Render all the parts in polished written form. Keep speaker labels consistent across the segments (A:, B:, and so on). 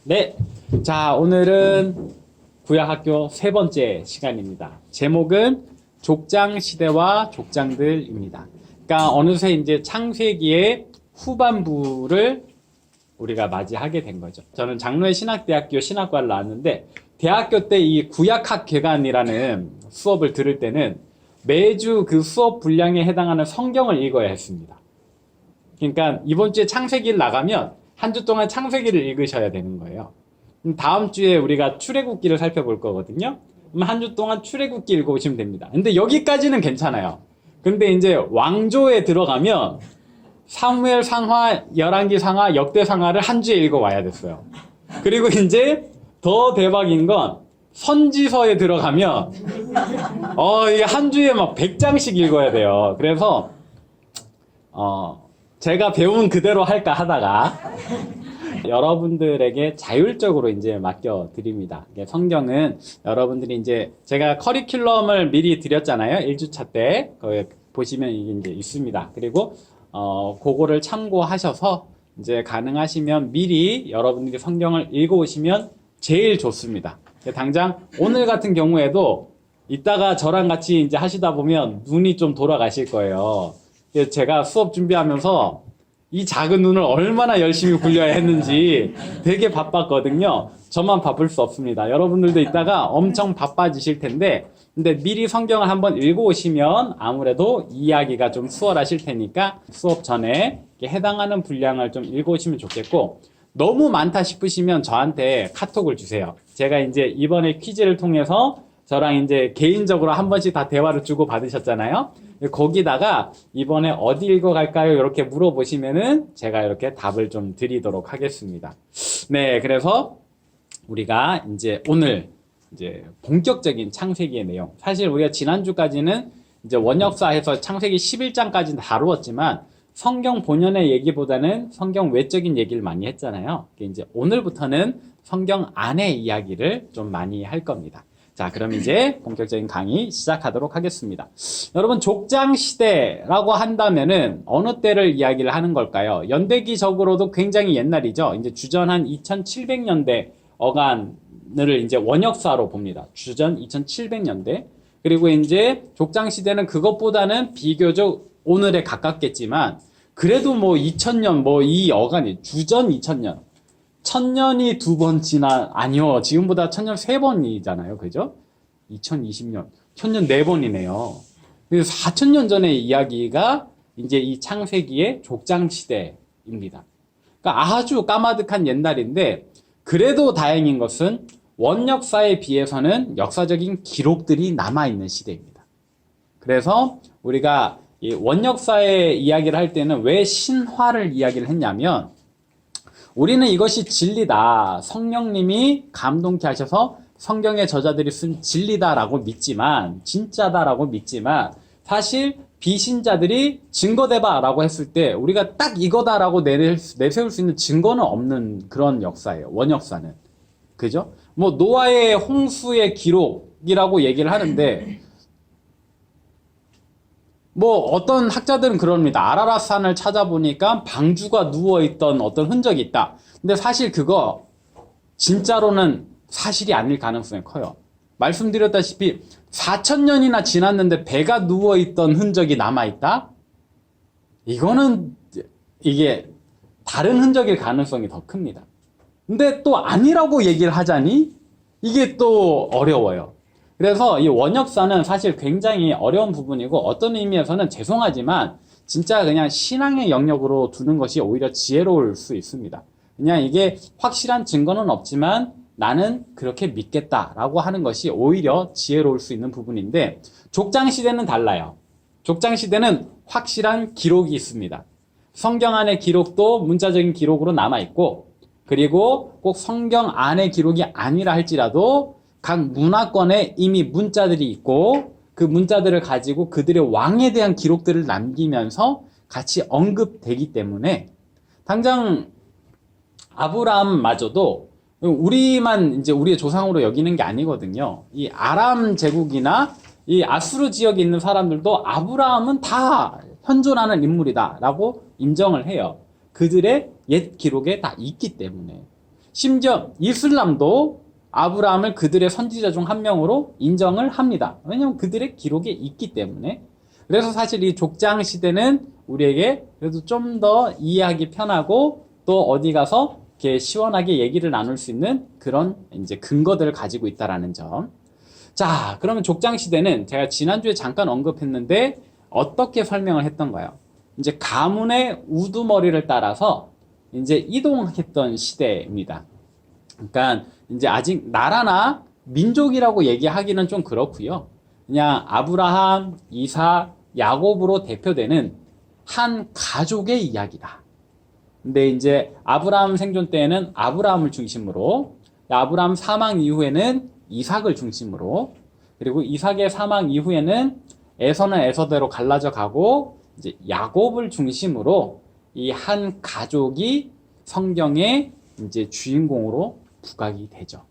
A: 네. 자, 오늘은 구약학교 세 번째 시간입니다. 제목은 족장 시대와 족장들입니다. 그러니까 어느새 이제 창세기의 후반부를 우리가 맞이하게 된 거죠. 저는 장로의 신학대학교 신학과를 나왔는데 대학교 때 이 구약학개관이라는 수업을 들을 때는 매주 그 수업 분량에 해당하는 성경을 읽어야 했습니다. 그러니까 이번 주에 창세기를 나가면 한 주 동안 창세기를 읽으셔야 되는 거예요. 다음 주에 우리가 출애굽기를 살펴볼 거거든요. 그럼 한 주 동안 출애굽기 읽어오시면 됩니다. 근데 여기까지는 괜찮아요. 근데 이제 왕조에 들어가면 사무엘 상하, 열왕기 상하, 역대 상하를 한 주에 읽어와야 됐어요. 그리고 이제 더 대박인 건 선지서에 들어가면 이게 한 주에 막 100장씩 읽어야 돼요. 그래서 제가 배운 그대로 할까 하다가 여러분들에게 자율적으로 이제 맡겨드립니다. 성경은 여러분들이 이제 제가 커리큘럼을 미리 드렸잖아요. 1주차 때. 거기 보시면 이게 이제 있습니다. 그리고, 그거를 참고하셔서 이제 가능하시면 미리 여러분들이 성경을 읽어오시면 제일 좋습니다. 당장 오늘 같은 경우에도 이따가 저랑 같이 이제 하시다 보면 눈이 좀 돌아가실 거예요. 제가 수업 준비하면서 이 작은 눈을 얼마나 열심히 굴려야 했는지 되게 바빴거든요. 저만 바쁠 수 없습니다. 여러분들도 이따가 엄청 바빠지실 텐데, 근데 미리 성경을 한번 읽어오시면 아무래도 이해하기가 좀 수월하실 테니까 수업 전에 해당하는 분량을 좀 읽어오시면 좋겠고, 너무 많다 싶으시면 저한테 카톡을 주세요. 제가 이제 이번에 퀴즈를 통해서 저랑 이제 개인적으로 한 번씩 다 대화를 주고 받으셨잖아요. 거기다가 이번에 어디 읽어갈까요? 이렇게 물어보시면은 제가 이렇게 답을 좀 드리도록 하겠습니다. 네, 그래서 우리가 이제 오늘 이제 본격적인 창세기의 내용. 사실 우리가 지난주까지는 이제 원역사에서 창세기 11장까지는 다루었지만 성경 본연의 얘기보다는 성경 외적인 얘기를 많이 했잖아요. 이제 오늘부터는 성경 안의 이야기를 좀 많이 할 겁니다. 자, 그럼 이제 본격적인 강의 시작하도록 하겠습니다. 여러분, 족장 시대라고 한다면은 어느 때를 이야기를 하는 걸까요? 연대기적으로도 굉장히 옛날이죠. 이제 주전 한 2700년대 어간을 이제 원역사로 봅니다. 주전 2700년대. 그리고 이제 족장 시대는 그것보다는 비교적 오늘에 가깝겠지만 그래도 뭐 2000년 이 어간이 주전 2000년. 1000년이 두 번 아니요. 지금보다 1000년 3번이잖아요. 그죠? 2020년. 1000년 4번이네요. 그래서 4000년 전의 이야기가 이제 이 창세기의 족장시대입니다. 그러니까 아주 까마득한 옛날인데, 그래도 다행인 것은 원역사에 비해서는 역사적인 기록들이 남아있는 시대입니다. 그래서 우리가 이 원역사의 이야기를 할 때는 왜 신화를 이야기를 했냐면, 우리는 이것이 진리다. 성령님이 감동케 하셔서 성경의 저자들이 쓴 진리다라고 믿지만, 진짜다라고 믿지만, 사실 비신자들이 증거대봐라고 했을 때 우리가 딱 이거다라고 내세울 수 있는 증거는 없는 그런 역사예요. 원역사는. 그죠? 노아의 홍수의 기록이라고 얘기를 하는데, 어떤 학자들은 그럽니다. 아라랏산을 찾아보니까 방주가 누워있던 어떤 흔적이 있다. 근데 사실 그거 진짜로는 사실이 아닐 가능성이 커요. 말씀드렸다시피 4000년이나 지났는데 배가 누워있던 흔적이 남아있다? 이거는 이게 다른 흔적일 가능성이 더 큽니다. 근데 또 아니라고 얘기를 하자니 이게 또 어려워요. 그래서 이 원역사는 사실 굉장히 어려운 부분이고, 어떤 의미에서는 죄송하지만 진짜 그냥 신앙의 영역으로 두는 것이 오히려 지혜로울 수 있습니다. 그냥 이게 확실한 증거는 없지만 나는 그렇게 믿겠다라고 하는 것이 오히려 지혜로울 수 있는 부분인데, 족장시대는 달라요. 족장시대는 확실한 기록이 있습니다. 성경 안의 기록도 문자적인 기록으로 남아있고, 그리고 꼭 성경 안의 기록이 아니라 할지라도 각 문화권에 이미 문자들이 있고, 그 문자들을 가지고 그들의 왕에 대한 기록들을 남기면서 같이 언급되기 때문에, 당장 아브라함마저도 우리만 이제 우리의 조상으로 여기는 게 아니거든요. 이 아람 제국이나 이 아수르 지역에 있는 사람들도 아브라함은 다 현존하는 인물이다라고 인정을 해요. 그들의 옛 기록에 다 있기 때문에. 심지어 이슬람도 아브라함을 그들의 선지자 중 한 명으로 인정을 합니다. 왜냐하면 그들의 기록에 있기 때문에. 그래서 사실 이 족장 시대는 우리에게 그래도 좀 더 이해하기 편하고 또 어디 가서 이렇게 시원하게 얘기를 나눌 수 있는 그런 이제 근거들을 가지고 있다라는 점. 자, 그러면 족장 시대는 제가 지난주에 잠깐 언급했는데 어떻게 설명을 했던가요? 이제 가문의 우두머리를 따라서 이제 이동했던 시대입니다. 그러니까 이제 아직 나라나 민족이라고 얘기하기는 좀 그렇고요. 그냥 아브라함, 이삭, 야곱으로 대표되는 한 가족의 이야기다. 근데 이제 아브라함 생존 때에는 아브라함을 중심으로, 아브라함 사망 이후에는 이삭을 중심으로, 그리고 이삭의 사망 이후에는 에서는 에서대로 갈라져 가고 이제 야곱을 중심으로 이 한 가족이 성경의 이제 주인공으로 부각이 되죠.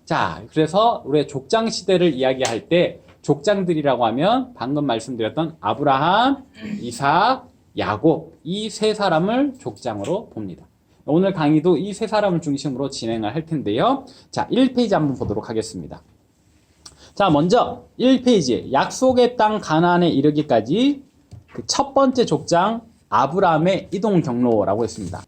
A: 자, 그래서 우리의 족장 시대를 이야기할 때 족장들이라고 하면 방금 말씀드렸던 아브라함, 이삭, 야곱 이 세 사람을 족장으로 봅니다. 오늘 강의도 이 세 사람을 중심으로 진행을 할 텐데요. 자, 1페이지 한번 보도록 하겠습니다. 자, 먼저 1페이지 약속의 땅 가나안에 이르기까지 그 첫 번째 족장 아브라함의 이동 경로라고 했습니다.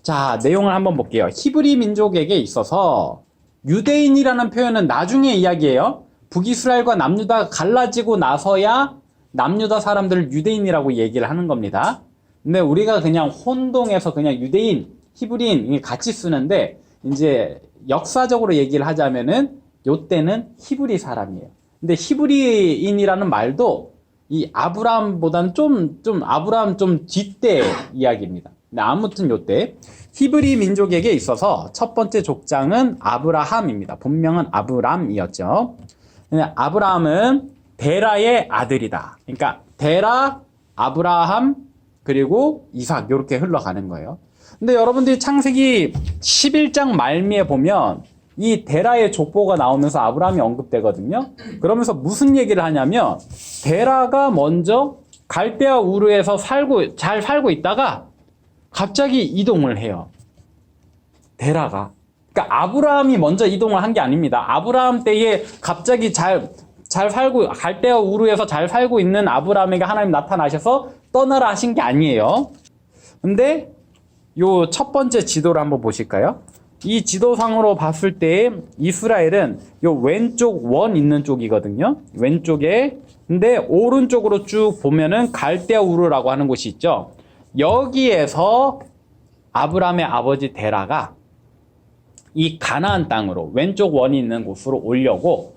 A: 자, 내용을 한번 볼게요. 히브리 민족에게 있어서 유대인이라는 표현은 나중에 이야기예요. 북이스라엘과 남유다가 갈라지고 나서야 남유다 사람들을 유대인이라고 얘기를 하는 겁니다. 근데 우리가 그냥 혼동해서 그냥 유대인, 히브리인 같이 쓰는데 이제 역사적으로 얘기를 하자면은 요때는 히브리 사람이에요. 근데 히브리인이라는 말도 이 아브라함보다는 아브라함 좀 뒷때 이야기입니다. 근데 아무튼 요때 히브리 민족에게 있어서 첫 번째 족장은 아브라함입니다. 본명은 아브람이었죠. 아브라함은 데라의 아들이다. 그러니까 데라, 아브라함, 그리고 이삭 이렇게 흘러가는 거예요. 근데 여러분들이 창세기 11장 말미에 보면 이 데라의 족보가 나오면서 아브라함이 언급되거든요. 그러면서 무슨 얘기를 하냐면 데라가 먼저 갈대아 우르에서 잘 살고 있다가 갑자기 이동을 해요. 데라가. 그러니까 아브라함이 먼저 이동을 한 게 아닙니다. 아브라함 때에 갑자기 잘 살고 갈대아 우르에서 잘 살고 있는 아브라함에게 하나님 나타나셔서 떠나라 하신 게 아니에요. 근데 요 첫 번째 지도를 한번 보실까요? 이 지도상으로 봤을 때 이스라엘은 요 왼쪽 원 있는 쪽이거든요. 왼쪽에. 근데 오른쪽으로 쭉 보면은 갈대아 우르라고 하는 곳이 있죠. 여기에서 아브라함의 아버지 데라가 이 가나안 땅으로 왼쪽 원이 있는 곳으로 오려고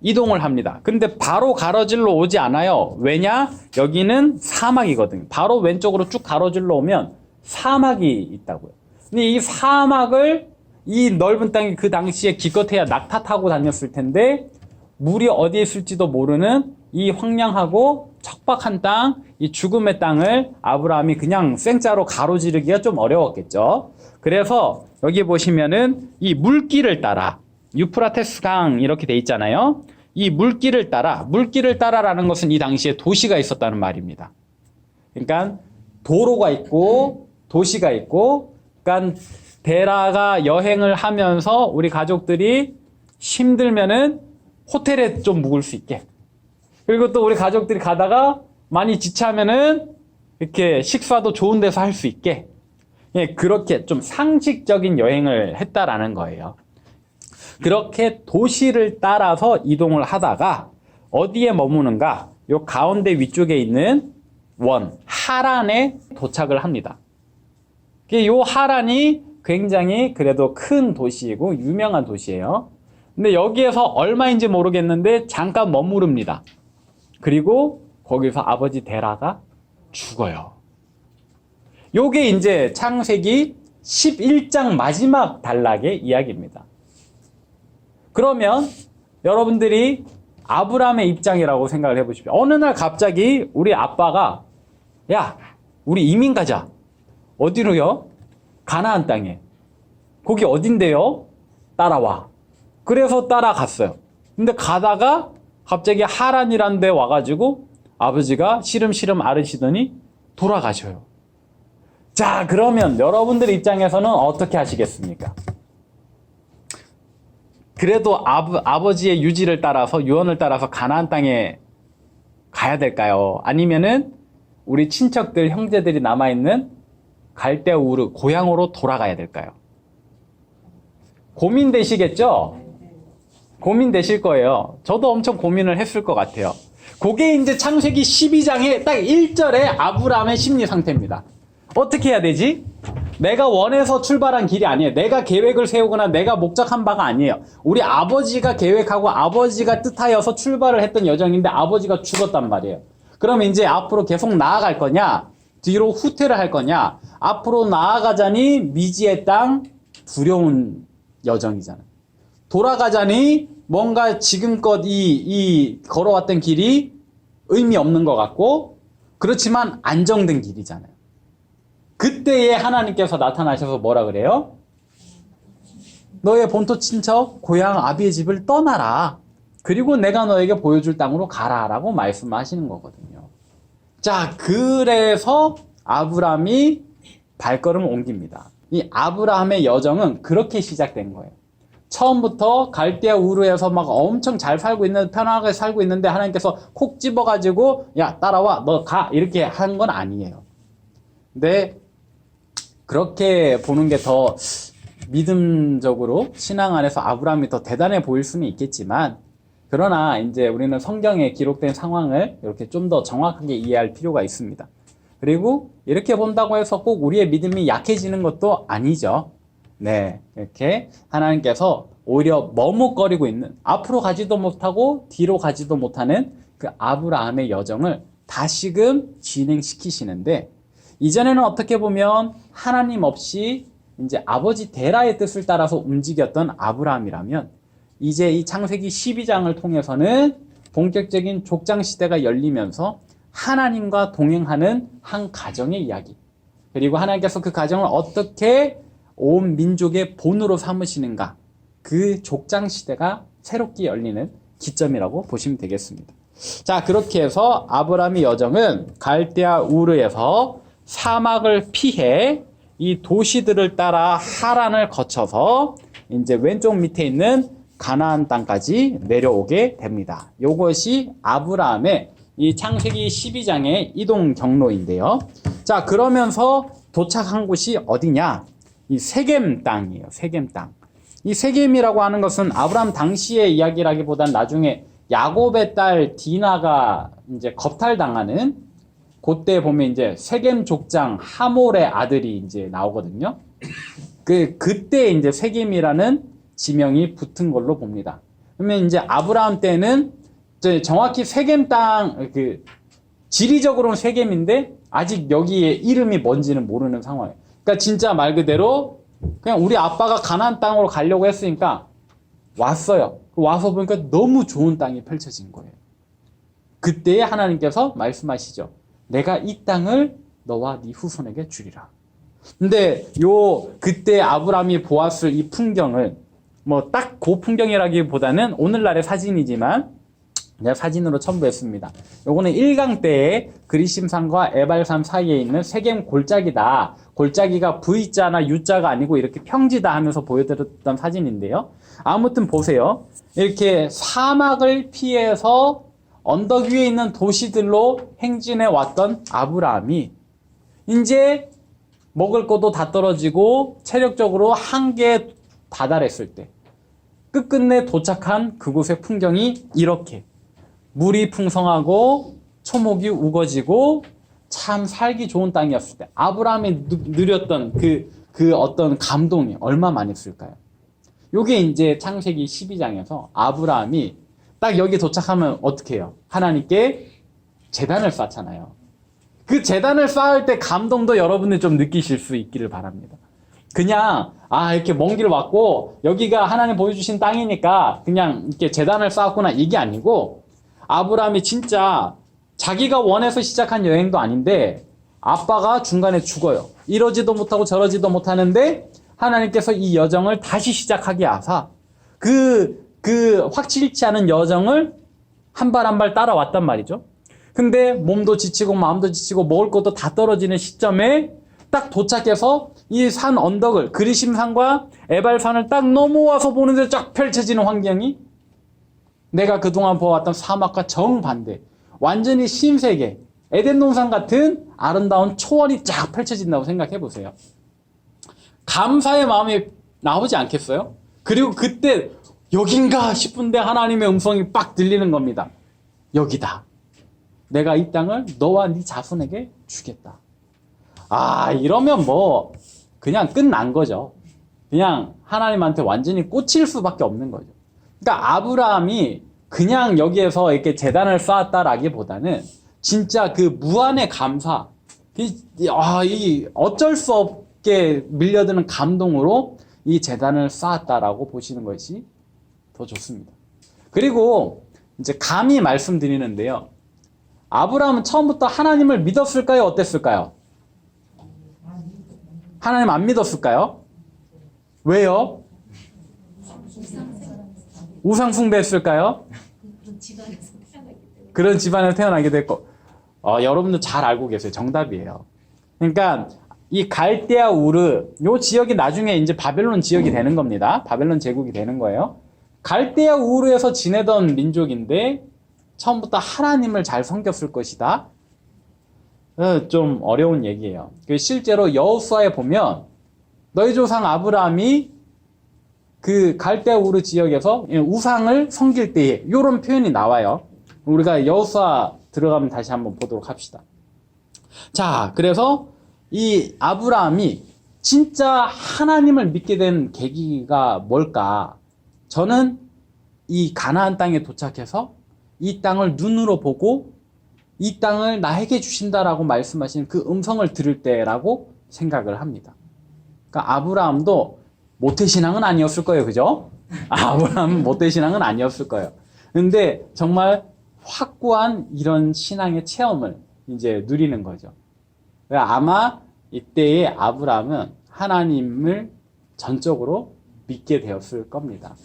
A: 이동을 합니다. 근데 바로 가로질러 오지 않아요. 왜냐? 여기는 사막이거든요. 바로 왼쪽으로 쭉 가로질러 오면 사막이 있다고요. 근데 이 사막을 이 넓은 땅이 그 당시에 기껏해야 낙타 타고 다녔을 텐데 물이 어디에 있을지도 모르는 이 황량하고 척박한 땅, 이 죽음의 땅을 아브라함이 그냥 생짜로 가로지르기가 좀 어려웠겠죠. 그래서 여기 보시면은 이 물길을 따라 유프라테스 강 이렇게 돼 있잖아요. 이 물길을 따라라는 것은 이 당시에 도시가 있었다는 말입니다. 그러니까 도로가 있고 도시가 있고, 그러니까 데라가 여행을 하면서 우리 가족들이 힘들면은 호텔에 좀 묵을 수 있게. 그리고 또 우리 가족들이 가다가 많이 지치면은 이렇게 식사도 좋은 데서 할 수 있게. 예, 그렇게 좀 상식적인 여행을 했다라는 거예요. 그렇게 도시를 따라서 이동을 하다가 어디에 머무는가? 요 가운데 위쪽에 있는 원, 하란에 도착을 합니다. 요 하란이 굉장히 그래도 큰 도시이고 유명한 도시예요. 근데 여기에서 얼마인지 모르겠는데 잠깐 머무릅니다. 그리고 거기서 아버지 데라가 죽어요. 요게 이제 창세기 11장 마지막 단락의 이야기입니다. 그러면 여러분들이 아브라함의 입장이라고 생각을 해보십시오. 어느 날 갑자기 우리 아빠가 야, 우리 이민 가자. 어디로요? 가나안 땅에. 거기 어딘데요? 따라와. 그래서 따라갔어요. 근데 가다가 갑자기 하란이라는 데 와가지고 아버지가 시름시름 앓으시더니 돌아가셔요. 자, 그러면 여러분들 입장에서는 어떻게 하시겠습니까? 그래도 아버지의 유지를 따라서, 유언을 따라서 가나안 땅에 가야 될까요? 아니면은 우리 친척들, 형제들이 남아있는 갈대아 우르, 고향으로 돌아가야 될까요? 고민되시겠죠? 고민되실 거예요. 저도 엄청 고민을 했을 것 같아요. 그게 이제 창세기 12장의 딱 1절의 아브라함의 심리 상태입니다. 어떻게 해야 되지? 내가 원해서 출발한 길이 아니에요. 내가 계획을 세우거나 내가 목적한 바가 아니에요. 우리 아버지가 계획하고 아버지가 뜻하여서 출발을 했던 여정인데 아버지가 죽었단 말이에요. 그럼 이제 앞으로 계속 나아갈 거냐? 뒤로 후퇴를 할 거냐? 앞으로 나아가자니 미지의 땅, 두려운 여정이잖아요. 돌아가자니 뭔가 지금껏 이 걸어왔던 길이 의미 없는 것 같고, 그렇지만 안정된 길이잖아요. 그때에 하나님께서 나타나셔서 뭐라 그래요? 너의 본토 친척 고향 아비의 집을 떠나라. 그리고 내가 너에게 보여줄 땅으로 가라라고 말씀하시는 거거든요. 자, 그래서 아브라함이 발걸음을 옮깁니다. 이 아브라함의 여정은 그렇게 시작된 거예요. 처음부터 갈대아 우르에서 막 엄청 잘 살고 있는, 편하게 살고 있는데 하나님께서 콕 집어가지고 야 따라와 너 가 이렇게 한 건 아니에요. 근데 그렇게 보는 게 더 믿음적으로 신앙 안에서 아브라함이 더 대단해 보일 수는 있겠지만, 그러나 이제 우리는 성경에 기록된 상황을 이렇게 좀 더 정확하게 이해할 필요가 있습니다. 그리고 이렇게 본다고 해서 꼭 우리의 믿음이 약해지는 것도 아니죠. 네, 이렇게 하나님께서 오히려 머뭇거리고 있는, 앞으로 가지도 못하고 뒤로 가지도 못하는 그 아브라함의 여정을 다시금 진행시키시는데, 이전에는 어떻게 보면 하나님 없이 이제 아버지 데라의 뜻을 따라서 움직였던 아브라함이라면, 이제 이 창세기 12장을 통해서는 본격적인 족장 시대가 열리면서 하나님과 동행하는 한 가정의 이야기, 그리고 하나님께서 그 가정을 어떻게 온 민족의 본으로 삼으시는가, 그 족장 시대가 새롭게 열리는 기점이라고 보시면 되겠습니다. 자, 그렇게 해서 아브라함의 여정은 갈대아 우르에서 사막을 피해 이 도시들을 따라 하란을 거쳐서 이제 왼쪽 밑에 있는 가나안 땅까지 내려오게 됩니다. 이것이 아브라함의 이 창세기 12장의 이동 경로인데요. 자, 그러면서 도착한 곳이 어디냐? 이 세겜 땅이에요. 세겜 땅. 이 세겜이라고 하는 것은 아브라함 당시의 이야기라기보단 나중에 야곱의 딸 디나가 이제 겁탈당하는, 그때 보면 이제 세겜 족장 하몰의 아들이 이제 나오거든요. 그때 이제 세겜이라는 지명이 붙은 걸로 봅니다. 그러면 이제 아브라함 때는 정확히 세겜 땅, 지리적으로는 세겜인데 아직 여기에 이름이 뭔지는 모르는 상황이에요. 그러니까 진짜 말 그대로 그냥 우리 아빠가 가나안 땅으로 가려고 했으니까 왔어요. 와서 보니까 너무 좋은 땅이 펼쳐진 거예요. 그때에 하나님께서 말씀하시죠. 내가 이 땅을 너와 네 후손에게 주리라. 근데 그때 아브라함이 보았을 이 풍경을 뭐 딱 그 풍경이라기보다는 오늘날의 사진이지만 내가 사진으로 첨부했습니다. 요거는 1강 때의 그리심산과 에발산 사이에 있는 세겜 골짜기다. 골짜기가 V자나 U자가 아니고 이렇게 평지다 하면서 보여드렸던 사진인데요. 아무튼 보세요. 이렇게 사막을 피해서 언덕 위에 있는 도시들로 행진해 왔던 아브라함이 이제 먹을 것도 다 떨어지고 체력적으로 한계에 다다랐을 때 끝끝내 도착한 그곳의 풍경이 이렇게 물이 풍성하고 초목이 우거지고 참 살기 좋은 땅이었을 때 아브라함이 누렸던 그 어떤 감동이 얼마나 있을까요? 요게 이제 창세기 12장에서 아브라함이 딱 여기 도착하면 어떻게 해요? 하나님께 제단을 쌓잖아요. 그 제단을 쌓을 때 감동도 여러분들 좀 느끼실 수 있기를 바랍니다. 그냥 이렇게 먼 길 왔고 여기가 하나님 보여주신 땅이니까 그냥 이렇게 제단을 쌓았구나 이게 아니고, 아브라함이 진짜 자기가 원해서 시작한 여행도 아닌데 아빠가 중간에 죽어요. 이러지도 못하고 저러지도 못하는데 하나님께서 이 여정을 다시 시작하게 하사 그 확실치 않은 여정을 한 발 한 발 따라왔단 말이죠. 근데 몸도 지치고 마음도 지치고 먹을 것도 다 떨어지는 시점에 딱 도착해서 이 산 언덕을 그리심산과 에발산을 딱 넘어와서 보는데 쫙 펼쳐지는 환경이 내가 그동안 보아왔던 사막과 정반대, 완전히 신세계, 에덴 동산 같은 아름다운 초원이 쫙 펼쳐진다고 생각해 보세요. 감사의 마음이 나오지 않겠어요? 그리고 그때 여긴가 싶은데 하나님의 음성이 빡 들리는 겁니다. 여기다. 내가 이 땅을 너와 네 자손에게 주겠다. 아, 이러면 뭐 그냥 끝난 거죠. 그냥 하나님한테 완전히 꽂힐 수밖에 없는 거죠. 그러니까 아브라함이 그냥 여기에서 이렇게 제단을 쌓았다라기보다는 진짜 그 무한의 감사, 이 어쩔 수 없게 밀려드는 감동으로 이 제단을 쌓았다라고 보시는 것이 더 좋습니다. 그리고 이제 감히 말씀드리는데요. 아브라함은 처음부터 하나님을 믿었을까요? 어땠을까요? 하나님 안 믿었을까요? 왜요? 우상 숭배했을까요? 그런 집안에서 태어나게 됐고, 여러분도 잘 알고 계세요. 정답이에요. 그러니까 이 갈대아 우르, 요 지역이 나중에 이제 바벨론 지역이 되는 겁니다. 바벨론 제국이 되는 거예요. 갈대아 우르에서 지내던 민족인데 처음부터 하나님을 잘 섬겼을 것이다. 좀 어려운 얘기예요. 실제로 여호수아에 보면 너희 조상 아브라함이 그 갈대아 우르 지역에서 우상을 섬길 때에 이런 표현이 나와요. 우리가 여호수아 들어가면 다시 한번 보도록 합시다. 자, 그래서 이 아브라함이 진짜 하나님을 믿게 된 계기가 뭘까? 저는 이 가나안 땅에 도착해서 이 땅을 눈으로 보고 이 땅을 나에게 주신다라고 말씀하시는 그 음성을 들을 때라고 생각을 합니다. 그러니까 아브라함도 모태신앙은 아니었을 거예요. 그죠? 아브라함은 모태신앙은 아니었을 거예요. 근데 정말 확고한 이런 신앙의 체험을 이제 누리는 거죠. 아마 이때의 아브라함은 하나님을 전적으로 믿게 되었을 겁니다.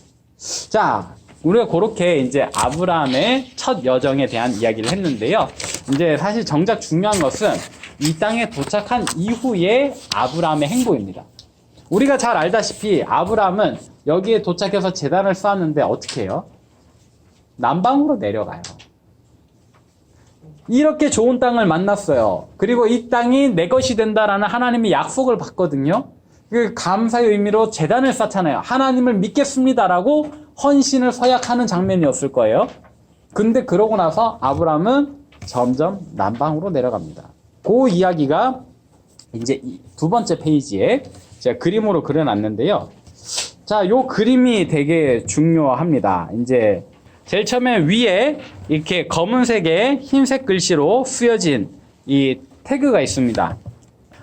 A: 자, 우리가 그렇게 이제 아브라함의 첫 여정에 대한 이야기를 했는데요. 이제 사실 정작 중요한 것은 이 땅에 도착한 이후의 아브라함의 행보입니다. 우리가 잘 알다시피 아브라함은 여기에 도착해서 제단을 쌓았는데 어떻게 해요? 남방으로 내려가요. 이렇게 좋은 땅을 만났어요. 그리고 이 땅이 내 것이 된다라는 하나님의 약속을 받거든요. 그 감사의 의미로 제단을 쌓잖아요. 하나님을 믿겠습니다라고 헌신을 서약하는 장면이었을 거예요. 근데 그러고 나서 아브라함은 점점 남방으로 내려갑니다. 그 이야기가 이제 두 번째 페이지에 제가 그림으로 그려놨는데요. 자, 요 그림이 되게 중요합니다. 이제 제일 처음에 위에 이렇게 검은색의 흰색 글씨로 쓰여진 이 태그가 있습니다.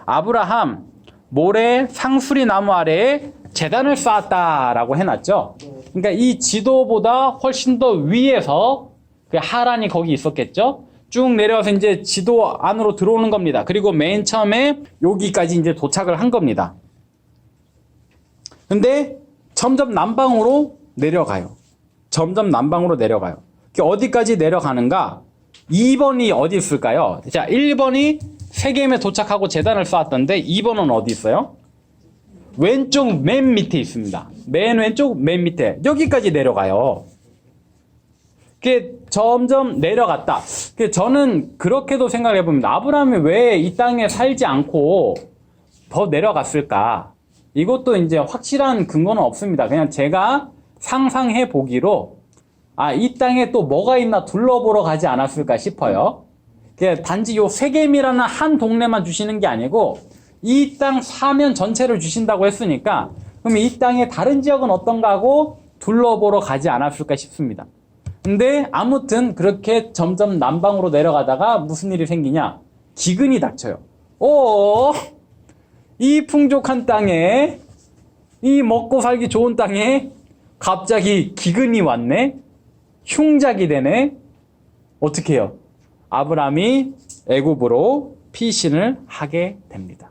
A: 아브라함 모래 상수리 나무 아래에 제단을 쌓았다라고 해놨죠. 그러니까 이 지도보다 훨씬 더 위에서 하란이 거기 있었겠죠. 쭉 내려와서 이제 지도 안으로 들어오는 겁니다. 그리고 맨 처음에 여기까지 이제 도착을 한 겁니다. 근데 점점 남방으로 내려가요. 점점 남방으로 내려가요. 어디까지 내려가는가? 2번이 어디 있을까요? 자, 1번이 세겜에 도착하고 제단을 쌓았던데 2번은 어디 있어요? 왼쪽 맨 밑에 있습니다. 맨 왼쪽 맨 밑에 여기까지 내려가요. 그게 점점 내려갔다. 저는 그렇게도 생각해 봅니다. 아브라함이 왜 이 땅에 살지 않고 더 내려갔을까? 이것도 이제 확실한 근거는 없습니다. 그냥 제가 상상해 보기로 이 땅에 또 뭐가 있나 둘러보러 가지 않았을까 싶어요. 단지 요 세겜이라는 한 동네만 주시는 게 아니고 이 땅 사면 전체를 주신다고 했으니까 그럼 이 땅의 다른 지역은 어떤가 하고 둘러보러 가지 않았을까 싶습니다. 근데 아무튼 그렇게 점점 남방으로 내려가다가 무슨 일이 생기냐? 기근이 닥쳐요. 이 풍족한 땅에, 이 먹고 살기 좋은 땅에 갑자기 기근이 왔네? 흉작이 되네? 어떻게 해요? 아브라함이 애굽으로 피신을 하게 됩니다.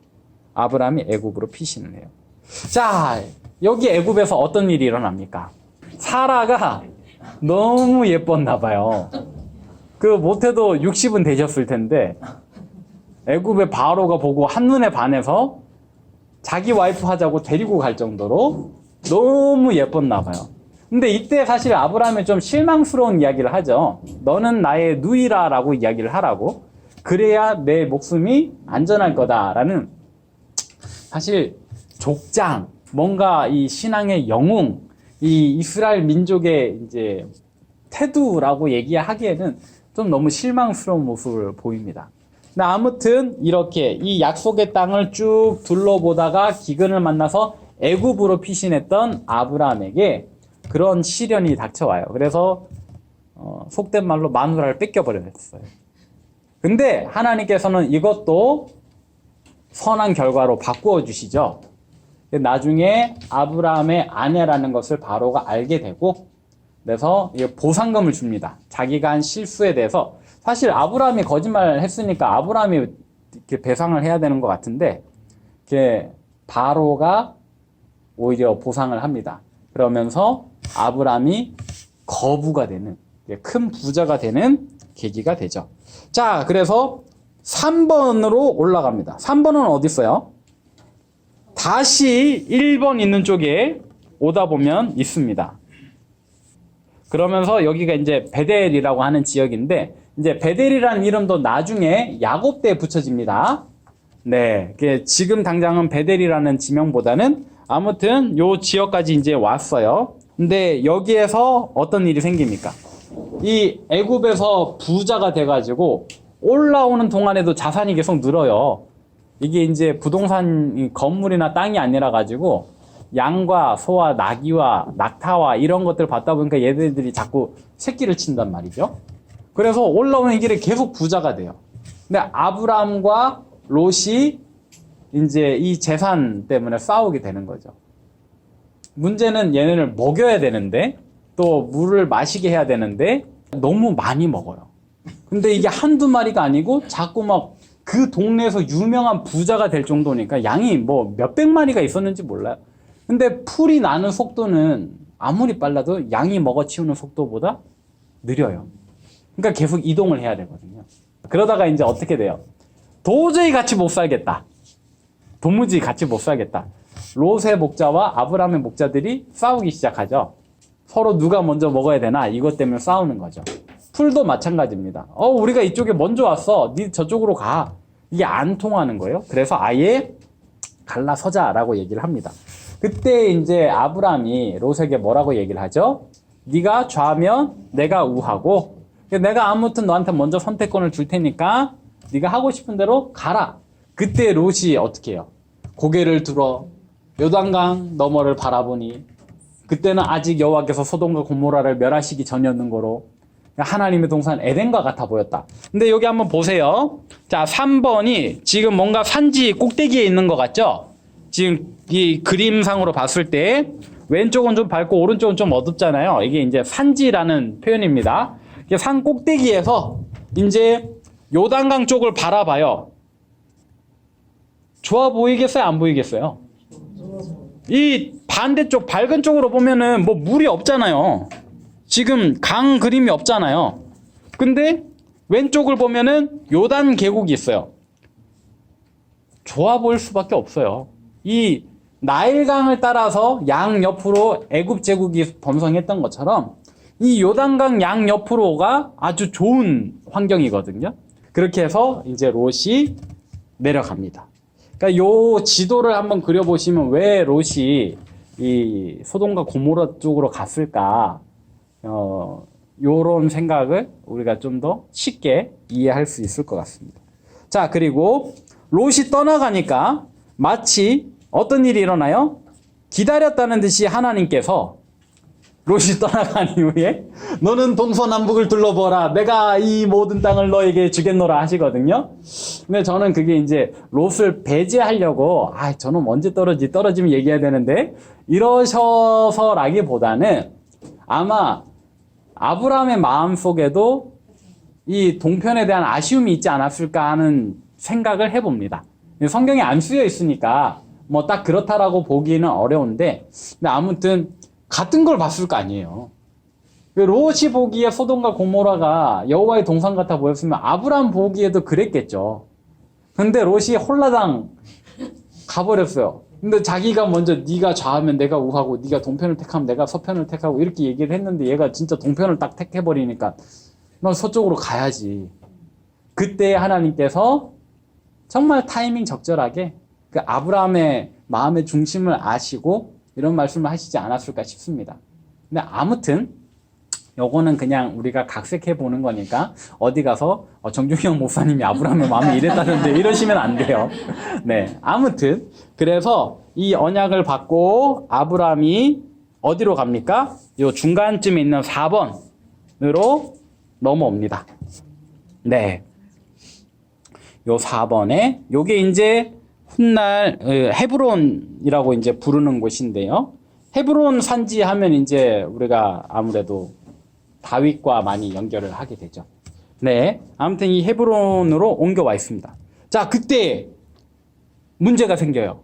A: 아브라함이 애굽으로 피신을 해요. 자, 여기 애굽에서 어떤 일이 일어납니까? 사라가 너무 예뻤나 봐요. 못해도 60은 되셨을 텐데 애굽의 바로가 보고 한눈에 반해서 자기 와이프 하자고 데리고 갈 정도로 너무 예뻤나 봐요. 근데 이때 사실 아브라함이 좀 실망스러운 이야기를 하죠. 너는 나의 누이라라고 이야기를 하라고. 그래야 내 목숨이 안전할 거다라는, 사실 족장, 뭔가 이 신앙의 영웅, 이 이스라엘 민족의 이제 태두라고 얘기하기에는 좀 너무 실망스러운 모습을 보입니다. 근데 아무튼 이렇게 이 약속의 땅을 쭉 둘러보다가 기근을 만나서 애굽으로 피신했던 아브라함에게 그런 시련이 닥쳐와요. 그래서 속된 말로 마누라를 뺏겨버렸어요. 근데 하나님께서는 이것도 선한 결과로 바꾸어 주시죠. 나중에 아브라함의 아내라는 것을 바로가 알게 되고, 그래서 보상금을 줍니다. 자기가 한 실수에 대해서. 사실 아브라함이 거짓말을 했으니까 아브라함이 이렇게 배상을 해야 되는 것 같은데, 이렇게 바로가 오히려 보상을 합니다. 그러면서 아브라함이 거부가 되는, 큰 부자가 되는 계기가 되죠. 자, 그래서 3번으로 올라갑니다. 3번은 어디 있어요? 다시 1번 있는 쪽에 오다 보면 있습니다. 그러면서 여기가 이제 베델이라고 하는 지역인데, 이제 베델이라는 이름도 나중에 야곱 때에 붙여집니다. 네, 지금 당장은 베델이라는 지명보다는 아무튼 요 지역까지 이제 왔어요. 근데 여기에서 어떤 일이 생깁니까? 이 애굽에서 부자가 돼가지고 올라오는 동안에도 자산이 계속 늘어요. 이게 이제 부동산 건물이나 땅이 아니라 가지고 양과 소와 나귀와 낙타와 이런 것들 받다 보니까 얘네들이 자꾸 새끼를 친단 말이죠. 그래서 올라오는 길에 계속 부자가 돼요. 근데 아브람과 롯이 이제 이 재산 때문에 싸우게 되는 거죠. 문제는 얘네를 먹여야 되는데, 또 물을 마시게 해야 되는데 너무 많이 먹어요. 근데 이게 한두 마리가 아니고 자꾸 막 그 동네에서 유명한 부자가 될 정도니까 양이 뭐 몇백 마리가 있었는지 몰라요. 근데 풀이 나는 속도는 아무리 빨라도 양이 먹어치우는 속도보다 느려요. 그러니까 계속 이동을 해야 되거든요. 그러다가 이제 어떻게 돼요? 도저히 같이 못 살겠다. 도무지 같이 못 살겠다. 롯의 목자와 아브람의 목자들이 싸우기 시작하죠. 서로 누가 먼저 먹어야 되나 이것 때문에 싸우는 거죠. 풀도 마찬가지입니다. 우리가 이쪽에 먼저 왔어. 니 저쪽으로 가. 이게 안 통하는 거예요. 그래서 아예 갈라서자라고 얘기를 합니다. 그때 이제 아브람이 롯에게 뭐라고 얘기를 하죠? 네가 좌면 내가 우하고, 내가 아무튼 너한테 먼저 선택권을 줄 테니까 네가 하고 싶은 대로 가라. 그때 롯이 어떻게 해요? 고개를 들어 요단강 너머를 바라보니 그때는 아직 여호와께서 소돔과 고모라를 멸하시기 전이었는 거로 하나님의 동산 에덴과 같아 보였다. 근데 여기 한번 보세요. 자, 3번이 지금 뭔가 산지 꼭대기에 있는 것 같죠? 지금 이 그림상으로 봤을 때 왼쪽은 좀 밝고 오른쪽은 좀 어둡잖아요. 이게 이제 산지라는 표현입니다. 산 꼭대기에서 이제 요단강 쪽을 바라봐요. 좋아 보이겠어요? 안 보이겠어요? 이 반대쪽 밝은 쪽으로 보면은 뭐 물이 없잖아요. 지금 강 그림이 없잖아요. 근데 왼쪽을 보면은 요단 계곡이 있어요. 좋아 보일 수밖에 없어요. 이 나일강을 따라서 양옆으로 애굽 제국이 번성했던 것처럼 이 요단강 양옆으로가 아주 좋은 환경이거든요. 그렇게 해서 이제 롯이 내려갑니다. 그러니까 요 지도를 한번 그려보시면 왜 롯이 이 소돔과 고모라 쪽으로 갔을까? 요런 생각을 우리가 좀 더 쉽게 이해할 수 있을 것 같습니다. 자, 그리고 롯이 떠나가니까 마치 어떤 일이 일어나요? 기다렸다는 듯이 하나님께서 롯이 떠나간 이후에 너는 동서남북을 둘러보라. 내가 이 모든 땅을 너에게 주겠노라 하시거든요. 근데 저는 그게 이제 롯을 배제하려고 저놈 언제 떨어지면 얘기해야 되는데 이러셔서라기보다는 아마 아브라함의 마음속에도 이 동편에 대한 아쉬움이 있지 않았을까 하는 생각을 해봅니다. 성경에 안 쓰여 있으니까 뭐 딱 그렇다라고 보기는 어려운데, 근데 아무튼 같은 걸 봤을 거 아니에요. 롯이 보기에 소돔과 고모라가 여호와의 동산 같아 보였으면 아브라함 보기에도 그랬겠죠. 근데 롯이 홀라당 가버렸어요. 근데 자기가 먼저 네가 좌하면 내가 우하고 네가 동편을 택하면 내가 서편을 택하고 이렇게 얘기를 했는데 얘가 진짜 동편을 딱 택해버리니까 너 서쪽으로 가야지. 그때 하나님께서 정말 타이밍 적절하게 그 아브라함의 마음의 중심을 아시고 이런 말씀을 하시지 않았을까 싶습니다. 근데 아무튼 요거는 그냥 우리가 각색해 보는 거니까 어디 가서 정중형 목사님이 아브라함의 마음이 이랬다는데 이러시면 안 돼요. 네, 아무튼 그래서 이 언약을 받고 아브라함이 어디로 갑니까? 요 중간쯤에 있는 4번으로 넘어옵니다. 네, 요 4번에 요게 이제 훗날 헤브론이라고 이제 부르는 곳인데요. 헤브론 산지 하면 이제 우리가 아무래도 다윗과 많이 연결을 하게 되죠. 네, 아무튼 이 헤브론으로 옮겨와 있습니다. 자, 그때 문제가 생겨요.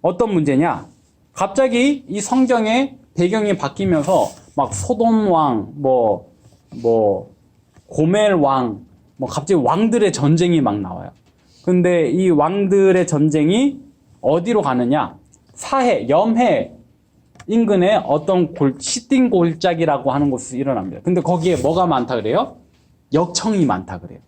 A: 어떤 문제냐? 갑자기 이 성경의 배경이 바뀌면서 막 소돔 왕, 고멜 왕, 갑자기 왕들의 전쟁이 막 나와요. 근데 이 왕들의 전쟁이 어디로 가느냐? 사해, 염해 인근에 어떤 시딘 골짜기라고 하는 곳에서 일어납니다. 근데 거기에 뭐가 많다 그래요? 역청이 많다 그래요.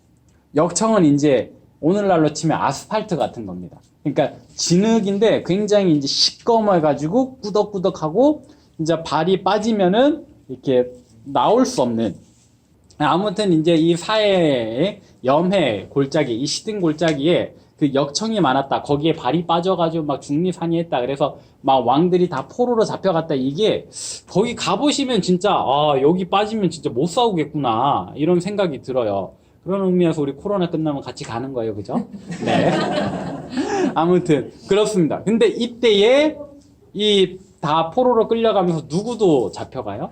A: 역청은 이제 오늘날로 치면 아스팔트 같은 겁니다. 그러니까 진흙인데 굉장히 이제 시꺼매가지고 꾸덕꾸덕하고 이제 발이 빠지면은 이렇게 나올 수 없는. 아무튼 이제 이 사해의 염해 골짜기, 이 시딘 골짜기에 그 역청이 많았다. 거기에 발이 빠져가지고 막 중리산이했다. 그래서 막 왕들이 다 포로로 잡혀갔다. 이게 거기 가보시면 진짜 여기 빠지면 진짜 못 싸우겠구나 이런 생각이 들어요. 그런 의미에서 우리 코로나 끝나면 같이 가는 거예요, 그죠? 네. 아무튼 그렇습니다. 근데 이때에 이 다 포로로 끌려가면서 누구도 잡혀가요?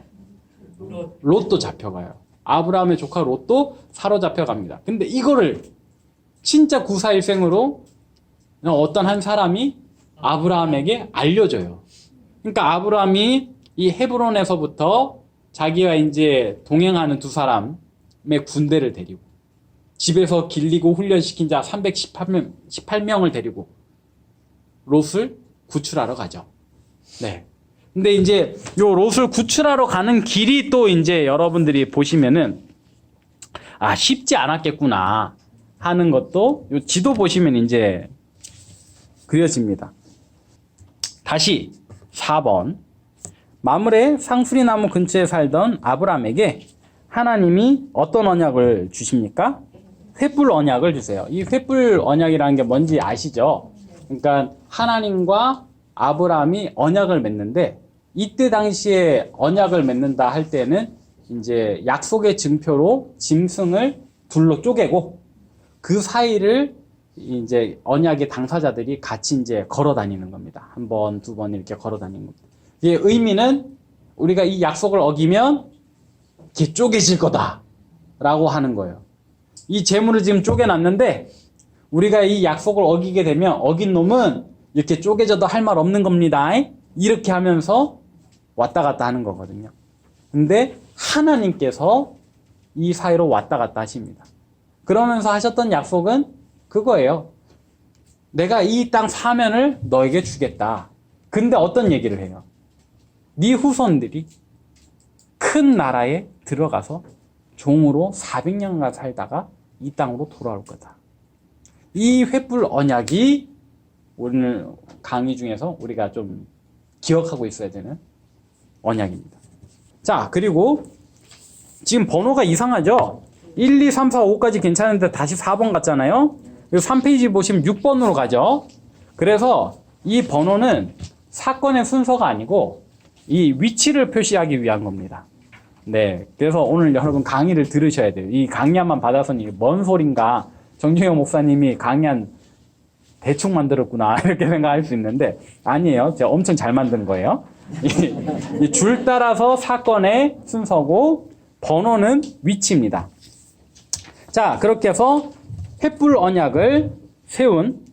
A: 롯도 잡혀가요. 아브라함의 조카 롯도 사로잡혀갑니다. 근데 이거를 진짜 구사일생으로 어떤 한 사람이 아브라함에게 알려줘요. 그러니까 아브라함이 이 헤브론에서부터 자기와 이제 동행하는 두 사람의 군대를 데리고 집에서 길리고 훈련시킨 자 318명을 데리고 롯을 구출하러 가죠. 네. 근데 이제 요 롯을 구출하러 가는 길이 또 이제 여러분들이 보시면은 쉽지 않았겠구나 하는 것도 요 지도 보시면 이제 그려집니다. 다시 4번. 마므레 상수리 나무 근처에 살던 아브라함에게 하나님이 어떤 언약을 주십니까? 횃불 언약을 주세요. 이 횃불 언약이라는 게 뭔지 아시죠? 그러니까 하나님과 아브라함이 언약을 맺는데 이때 당시에 언약을 맺는다 할 때는 이제 약속의 증표로 짐승을 둘로 쪼개고 그 사이를 이제 언약의 당사자들이 같이 이제 걸어 다니는 겁니다. 한 번, 두 번 이렇게 걸어 다니는 겁니다. 이게 의미는 우리가 이 약속을 어기면 이렇게 쪼개질 거다라고 하는 거예요. 이 재물을 지금 쪼개놨는데 우리가 이 약속을 어기게 되면 어긴 놈은 이렇게 쪼개져도 할 말 없는 겁니다. 이렇게 하면서 왔다 갔다 하는 거거든요. 근데 하나님께서 이 사이로 왔다 갔다 하십니다. 그러면서 하셨던 약속은 그거예요. 내가 이 땅 사면을 너에게 주겠다. 근데 어떤 얘기를 해요? 네 후손들이 큰 나라에 들어가서 종으로 400년간 살다가 이 땅으로 돌아올 거다. 이 횃불 언약이 오늘 강의 중에서 우리가 좀 기억하고 있어야 되는 언약입니다. 자, 그리고 지금 번호가 이상하죠? 1, 2, 3, 4, 5까지 괜찮은데 다시 4번 갔잖아요? 그리고 3페이지 보시면 6번으로 가죠? 그래서 이 번호는 사건의 순서가 아니고 이 위치를 표시하기 위한 겁니다. 네. 그래서 오늘 여러분 강의를 들으셔야 돼요. 이 강의안만 받아서는 이게 뭔 소린가? 정중영 목사님이 강의안 대충 만들었구나. 이렇게 생각할 수 있는데 아니에요. 제가 엄청 잘 만든 거예요. 이 줄 따라서 사건의 순서고 번호는 위치입니다. 자, 그렇게 해서 횃불 언약을 세운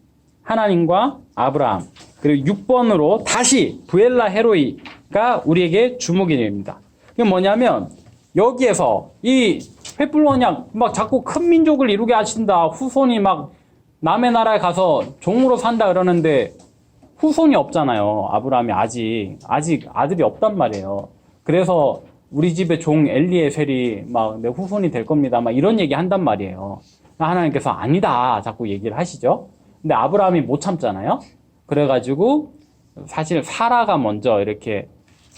A: 하나님과 아브라함 그리고 6번으로 다시 부엘라 헤로이가 우리에게 주목이 됩니다. 이게 뭐냐면 여기에서 이 횃불 언약 막 자꾸 큰 민족을 이루게 하신다. 후손이 막 남의 나라에 가서 종으로 산다 그러는데 후손이 없잖아요. 아브라함이 아직 아들이 없단 말이에요. 그래서 우리 집의 종 엘리에셀이 막 내 후손이 될 겁니다. 막 이런 얘기 한단 말이에요. 하나님께서 아니다 자꾸 얘기를 하시죠. 근데 아브라함이 못 참잖아요. 그래가지고 사실 사라가 먼저 이렇게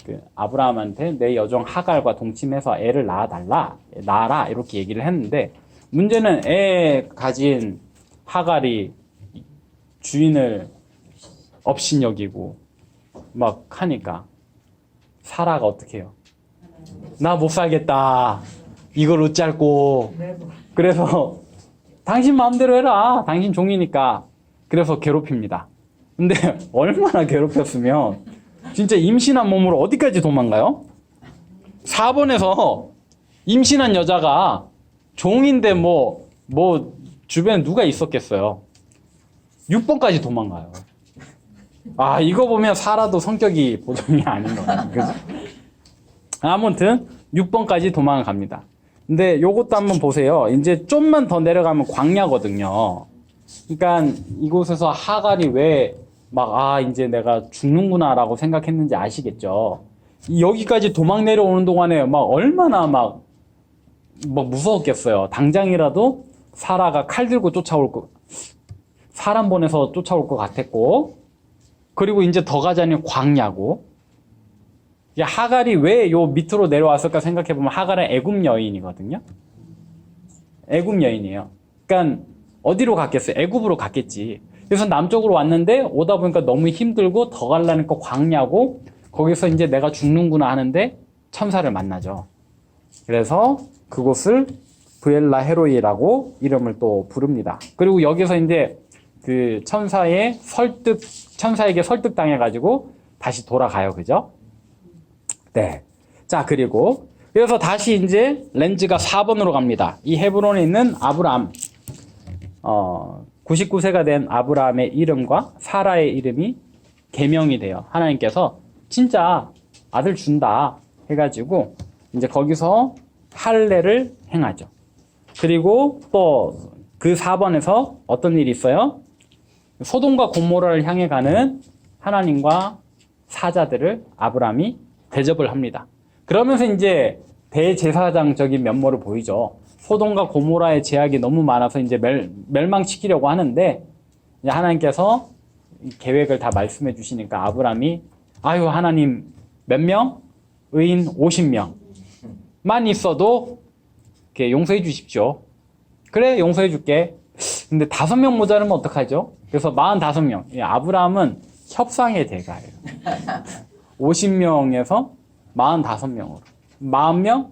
A: 그 아브라함한테 내 여종 하갈과 동침해서 애를 낳아라 이렇게 얘기를 했는데, 문제는 애 가진 하갈이 주인을 업신여기고 막 하니까 사라가 어떻게 해요? 나 못 살겠다. 이걸 어찌할꼬. 그래서 당신 마음대로 해라. 당신 종이니까. 그래서 괴롭힙니다. 근데 얼마나 괴롭혔으면 진짜 임신한 몸으로 어디까지 도망가요? 4번에서 임신한 여자가 종인데 뭐 주변에 누가 있었겠어요. 6번까지 도망가요. 아, 이거 보면 사라도 성격이 보통이 아닌 거예요. 그죠? 아무튼 6번까지 도망을 갑니다. 근데 요것도 한번 보세요. 이제 좀만 더 내려가면 광야거든요. 그러니까 이곳에서 하갈이 왜 이제 내가 죽는구나라고 생각했는지 아시겠죠? 여기까지 도망 내려오는 동안에 얼마나 무서웠겠어요. 당장이라도 사라가 칼 들고 사람 보내서 쫓아올 것 같았고, 그리고 이제 더 가자니 광야고, 하갈이 왜 요 밑으로 내려왔을까 생각해보면 하갈은 애굽 여인이거든요. 애굽 여인이에요. 그러니까 어디로 갔겠어요? 애굽으로 갔겠지. 그래서 남쪽으로 왔는데 오다 보니까 너무 힘들고 더 가려니까 광야고, 거기서 이제 내가 죽는구나 하는데 천사를 만나죠. 그래서 그곳을 브엘라 헤로이라고 이름을 또 부릅니다. 그리고 여기서 이제 그 천사에게 설득당해가지고 다시 돌아가요. 그죠? 네. 자, 그래서 다시 이제 렌즈가 4번으로 갑니다. 이 헤브론에 있는 아브람, 99세가 된 아브라함의 이름과 사라의 이름이 계명이 돼요. 하나님께서 진짜 아들 준다 해가지고 이제 거기서 할례를 행하죠. 그리고 또 그 4번에서 어떤 일이 있어요? 소돔과 고모라를 향해 가는 하나님과 사자들을 아브라함이 대접을 합니다. 그러면서 이제 대제사장적인 면모를 보이죠. 소돔과 고모라의 죄악이 너무 많아서 이제 멸망시키려고 하는데, 이제 하나님께서 계획을 다 말씀해 주시니까 아브라함이 하나님 몇 명? 의인 50명만 있어도 이렇게 용서해 주십시오. 그래, 용서해 줄게. 근데 5명 모자르면 어떡하죠? 그래서 45명. 아브라함은 협상의 대가예요. 50명에서 45명으로. 40명,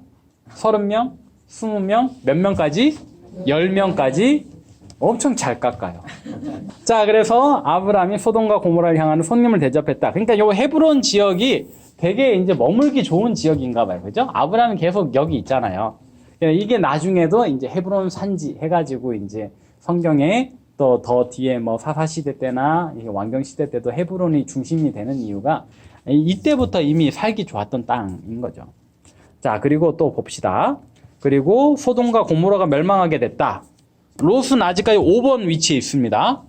A: 30명, 20명, 몇 명까지? 10명까지 엄청 잘 깎아요. 자, 그래서 아브라함이 소돔과 고모라를 향하는 손님을 대접했다. 그러니까 요 헤브론 지역이 되게 이제 머물기 좋은 지역인가 봐요. 그죠? 아브라함이 계속 여기 있잖아요. 이게 나중에도 이제 헤브론 산지 해가지고 이제 성경에 또 더 뒤에 사사시대 때나 왕경시대 때도 헤브론이 중심이 되는 이유가 이때부터 이미 살기 좋았던 땅인 거죠. 자, 그리고 또 봅시다. 그리고 소돔과 고모라가 멸망하게 됐다. 롯은 아직까지 5번 위치에 있습니다.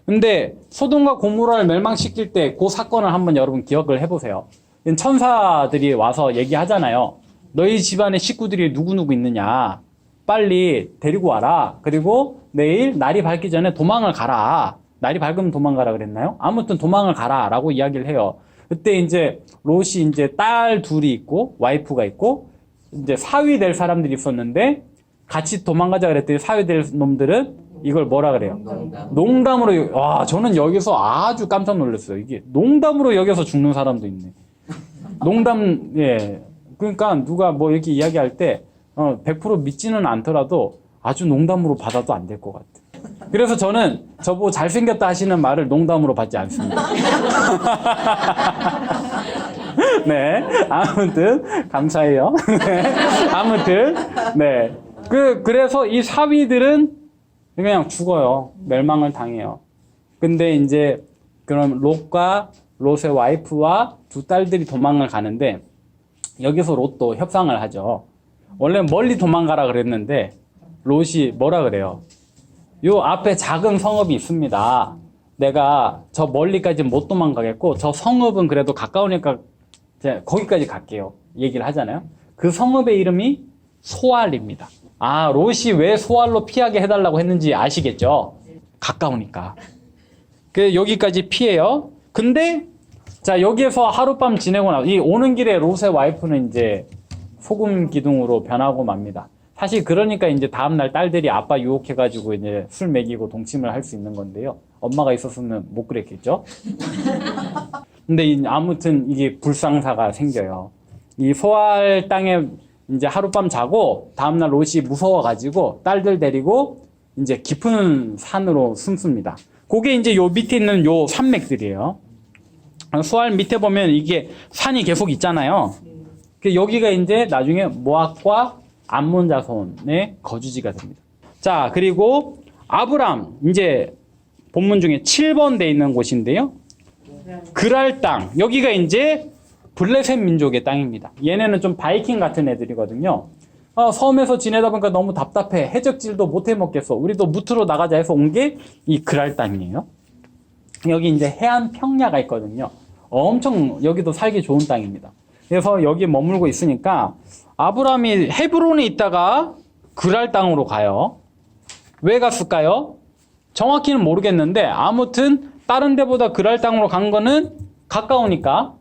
A: 근데 소돔과 고모라를 멸망시킬 때 그 사건을 한번 여러분 기억을 해보세요. 천사들이 와서 얘기하잖아요. 너희 집안에 식구들이 누구누구 있느냐. 빨리 데리고 와라. 그리고 내일 날이 밝기 전에 도망을 가라. 날이 밝으면 도망가라 그랬나요? 아무튼 도망을 가라 라고 이야기를 해요. 그때 이제 롯이 이제 딸 둘이 있고 와이프가 있고 이제 사위 될 사람들이 있었는데 같이 도망가자 그랬더니 사위 될 놈들은 이걸 뭐라 그래요? 농담으로. 와, 저는 여기서 아주 깜짝 놀랐어요. 이게 농담으로 여기서 죽는 사람도 있네. 농담, 예. 그러니까 누가 이렇게 이야기할 때 100% 믿지는 않더라도 아주 농담으로 받아도 안 될 것 같아. 그래서 저는 저보고 잘생겼다 하시는 말을 농담으로 받지 않습니다. 네. 아무튼, 감사해요. 네. 아무튼, 네. 그래서 이 사위들은 그냥 죽어요. 멸망을 당해요. 근데 이제, 그럼 롯의 와이프와 두 딸들이 도망을 가는데, 여기서 롯도 협상을 하죠. 원래 멀리 도망가라 그랬는데, 롯이 뭐라 그래요? 요 앞에 작은 성읍이 있습니다. 내가 저 멀리까지 못 도망가겠고 저 성읍은 그래도 가까우니까 이제 거기까지 갈게요. 얘기를 하잖아요. 그 성읍의 이름이 소알입니다. 아, 롯이 왜 소알로 피하게 해달라고 했는지 아시겠죠? 가까우니까. 그 여기까지 피해요. 근데 자, 여기에서 하룻밤 지내고 나서 이 오는 길에 롯의 와이프는 이제 소금 기둥으로 변하고 맙니다. 사실 그러니까 이제 다음날 딸들이 아빠 유혹해가지고 이제 술 먹이고 동침을 할 수 있는 건데요. 엄마가 있었으면 못 그랬겠죠? 근데 아무튼 이게 불상사가 생겨요. 이 소알 땅에 이제 하룻밤 자고 다음날 롯이 무서워가지고 딸들 데리고 이제 깊은 산으로 숨습니다. 그게 이제 요 밑에 있는 요 산맥들이에요. 소알 밑에 보면 이게 산이 계속 있잖아요. 여기가 이제 나중에 모압과 암몬 자손의 거주지가 됩니다. 자, 그리고 아브람, 이제 본문 중에 7번 돼 있는 곳인데요. 그랄 땅, 여기가 이제 블레셋 민족의 땅입니다. 얘네는 좀 바이킹 같은 애들이거든요. 섬에서 지내다 보니까 너무 답답해. 해적질도 못 해먹겠어. 우리도 무트로 나가자 해서 온 게 이 그랄 땅이에요. 여기 이제 해안 평야가 있거든요. 엄청 여기도 살기 좋은 땅입니다. 그래서 여기 머물고 있으니까 아브라함이 헤브론에 있다가 그랄 땅으로 가요. 왜 갔을까요? 정확히는 모르겠는데 아무튼 다른 데보다 그랄 땅으로 간 거는 가까우니까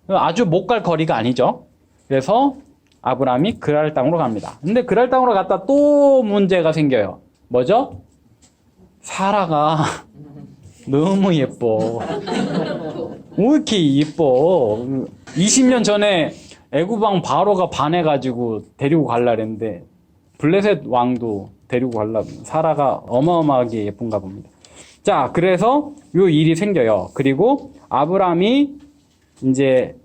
A: 아주 못 갈 거리가 아니죠. 그래서 아브라함이 그랄 땅으로 갑니다. 근데 그랄 땅으로 갔다 또 문제가 생겨요. 뭐죠? 사라가 너무 예뻐. 왜 이렇게 예뻐? 20년 전에 애굽왕 바로가 반해가지고 데리고 갈라 그랬는데 블레셋 왕도 데리고 갈라. 사라가 어마어마하게 예쁜가 봅니다. 자, 그래서 요 일이 생겨요. 그리고 아브라함이 이제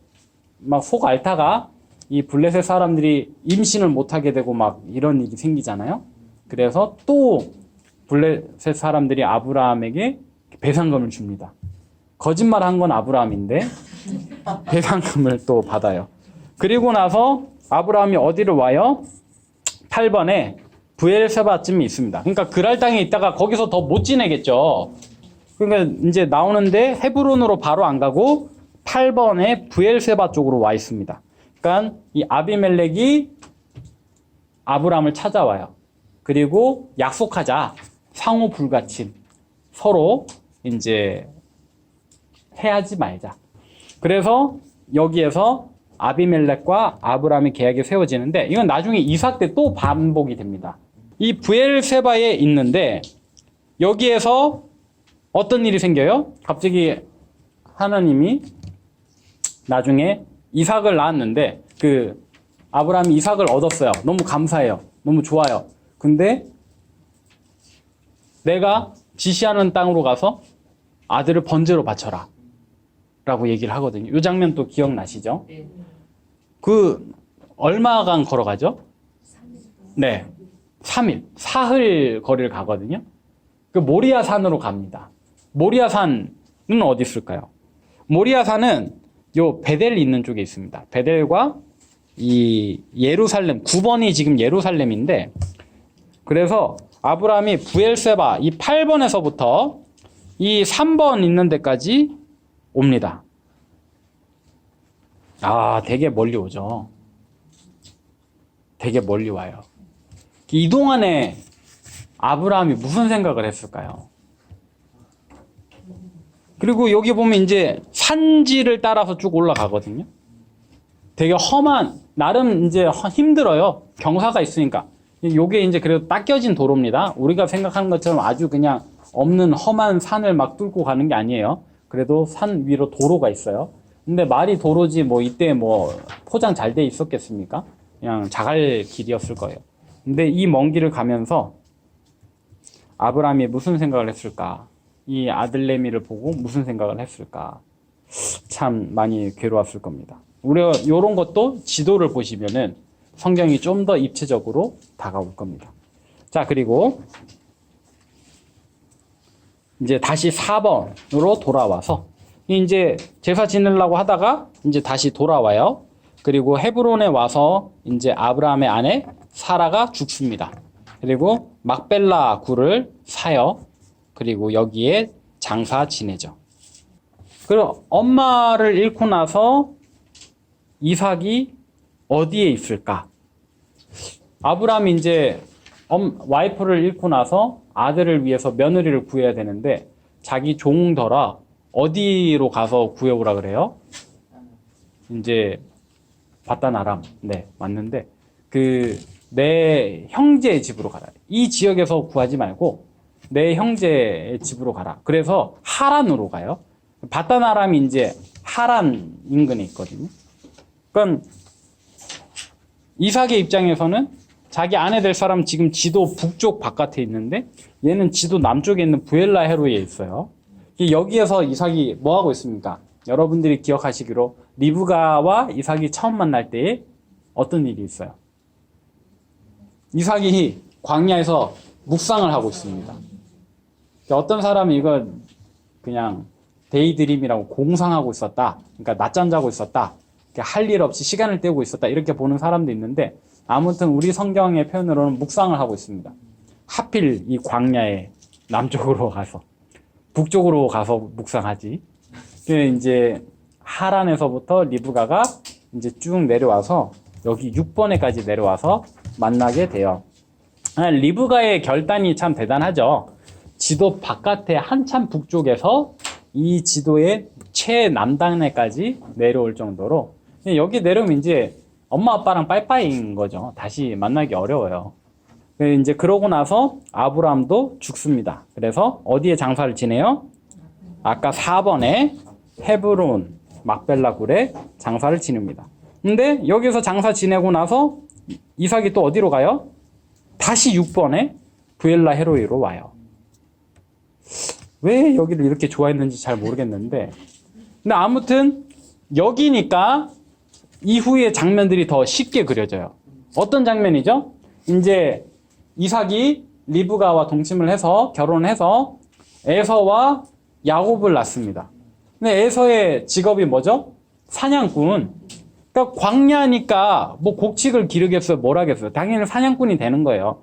A: 막 속 앓다가 이 블레셋 사람들이 임신을 못하게 되고 막 이런 일이 생기잖아요. 그래서 또 블레셋 사람들이 아브라함에게 배상금을 줍니다. 거짓말 한 건 아브라함인데 배상금을 또 받아요. 그리고 나서 아브라함이 어디를 와요? 8번에 브엘세바쯤이 있습니다. 그러니까 그랄 땅에 있다가 거기서 더 못 지내겠죠. 그러니까 이제 나오는데 헤브론으로 바로 안 가고 8번에 브엘세바 쪽으로 와 있습니다. 그러니까 이 아비멜렉이 아브라함을 찾아와요. 그리고 약속하자. 상호 불가침. 서로 이제 해하지 말자. 그래서 여기에서 아비멜렉과 아브라함의 계약이 세워지는데 이건 나중에 이삭 때 또 반복이 됩니다. 이 브엘세바에 있는데 여기에서 어떤 일이 생겨요? 갑자기 하나님이 나중에 이삭을 낳았는데 그 아브라함이 이삭을 얻었어요. 너무 감사해요. 너무 좋아요. 근데 내가 지시하는 땅으로 가서 아들을 번제로 바쳐라 라고 얘기를 하거든요. 이 장면 또 기억나시죠? 그 얼마간 걸어가죠? 네, 3일, 사흘 거리를 가거든요. 그 모리아 산으로 갑니다. 모리아 산은 어디 있을까요? 모리아 산은 요 베델 있는 쪽에 있습니다. 베델과 이 예루살렘, 9번이 지금 예루살렘인데 그래서 아브라함이 브엘세바 이 8번에서부터 이 3번 있는 데까지 옵니다. 아, 되게 멀리 오죠. 되게 멀리 와요. 이 동안에 아브라함이 무슨 생각을 했을까요? 그리고 여기 보면 이제 산지를 따라서 쭉 올라가거든요. 되게 험한, 나름 이제 힘들어요. 경사가 있으니까. 요게 이제 그래도 닦여진 도로입니다. 우리가 생각하는 것처럼 아주 그냥 없는 험한 산을 막 뚫고 가는 게 아니에요. 그래도 산 위로 도로가 있어요. 근데 말이 도로지 뭐 이때 뭐 포장 잘 돼 있었겠습니까? 그냥 자갈 길이었을 거예요. 근데 이 먼 길을 가면서 아브라함이 무슨 생각을 했을까? 이 아들내미를 보고 무슨 생각을 했을까? 참 많이 괴로웠을 겁니다. 우리가 이런 것도 지도를 보시면은 성경이 좀 더 입체적으로 다가올 겁니다. 자, 그리고 이제 다시 4번으로 돌아와서 이제 제사 지내려고 하다가 이제 다시 돌아와요. 그리고 헤브론에 와서 이제 아브라함의 아내 사라가 죽습니다. 그리고 막벨라 굴을 사요. 그리고 여기에 장사 지내죠. 그리고 엄마를 잃고 나서 이삭이 어디에 있을까? 아브라함이 이제 와이프를 잃고 나서 아들을 위해서 며느리를 구해야 되는데 자기 종더라 어디로 가서 구해오라 그래요? 이제 바단 아람. 네, 맞는데 내 형제의 집으로 가라. 이 지역에서 구하지 말고 내 형제의 집으로 가라. 그래서 하란으로 가요. 바단 아람이 이제 하란 인근에 있거든요. 그러니까 이삭의 입장에서는 자기 아내 될 사람 지금 지도 북쪽 바깥에 있는데 얘는 지도 남쪽에 있는 부엘라 헤로이에 있어요. 여기에서 이삭이 뭐 하고 있습니까? 여러분들이 기억하시기로 리브가와 이삭이 처음 만날 때에 어떤 일이 있어요? 이삭이 광야에서 묵상을 하고 있습니다. 어떤 사람은 이거 그냥 데이드림이라고 공상하고 있었다. 그러니까 낮잠 자고 있었다. 할 일 없이 시간을 때우고 있었다. 이렇게 보는 사람도 있는데 아무튼 우리 성경의 표현으로는 묵상을 하고 있습니다. 하필 이 광야의 남쪽으로 가서 북쪽으로 가서 묵상하지. 이제 하란에서부터 리브가가 이제 쭉 내려와서 여기 6번에까지 내려와서 만나게 돼요. 리브가의 결단이 참 대단하죠. 지도 바깥에 한참 북쪽에서 이 지도의 최남단에까지 내려올 정도로 여기 내려오면 이제 엄마 아빠랑 빠이빠이인 거죠. 다시 만나기 어려워요. 이제 그러고 나서 아브라함도 죽습니다. 그래서 어디에 장사를 지내요? 아까 4번에 헤브론 막벨라 굴에 장사를 지냅니다. 근데 여기서 장사 지내고 나서 이삭이 또 어디로 가요? 다시 6번에 부엘라 헤로이로 와요. 왜 여기를 이렇게 좋아했는지 잘 모르겠는데 근데 아무튼 여기니까 이후의 장면들이 더 쉽게 그려져요. 어떤 장면이죠? 이제 이삭이 리브가와 동침을 해서 결혼해서 에서와 야곱을 낳습니다. 근데 에서의 직업이 뭐죠? 사냥꾼. 그러니까 광야니까 뭐 곡식을 기르겠어요? 뭘 하겠어요? 당연히 사냥꾼이 되는 거예요.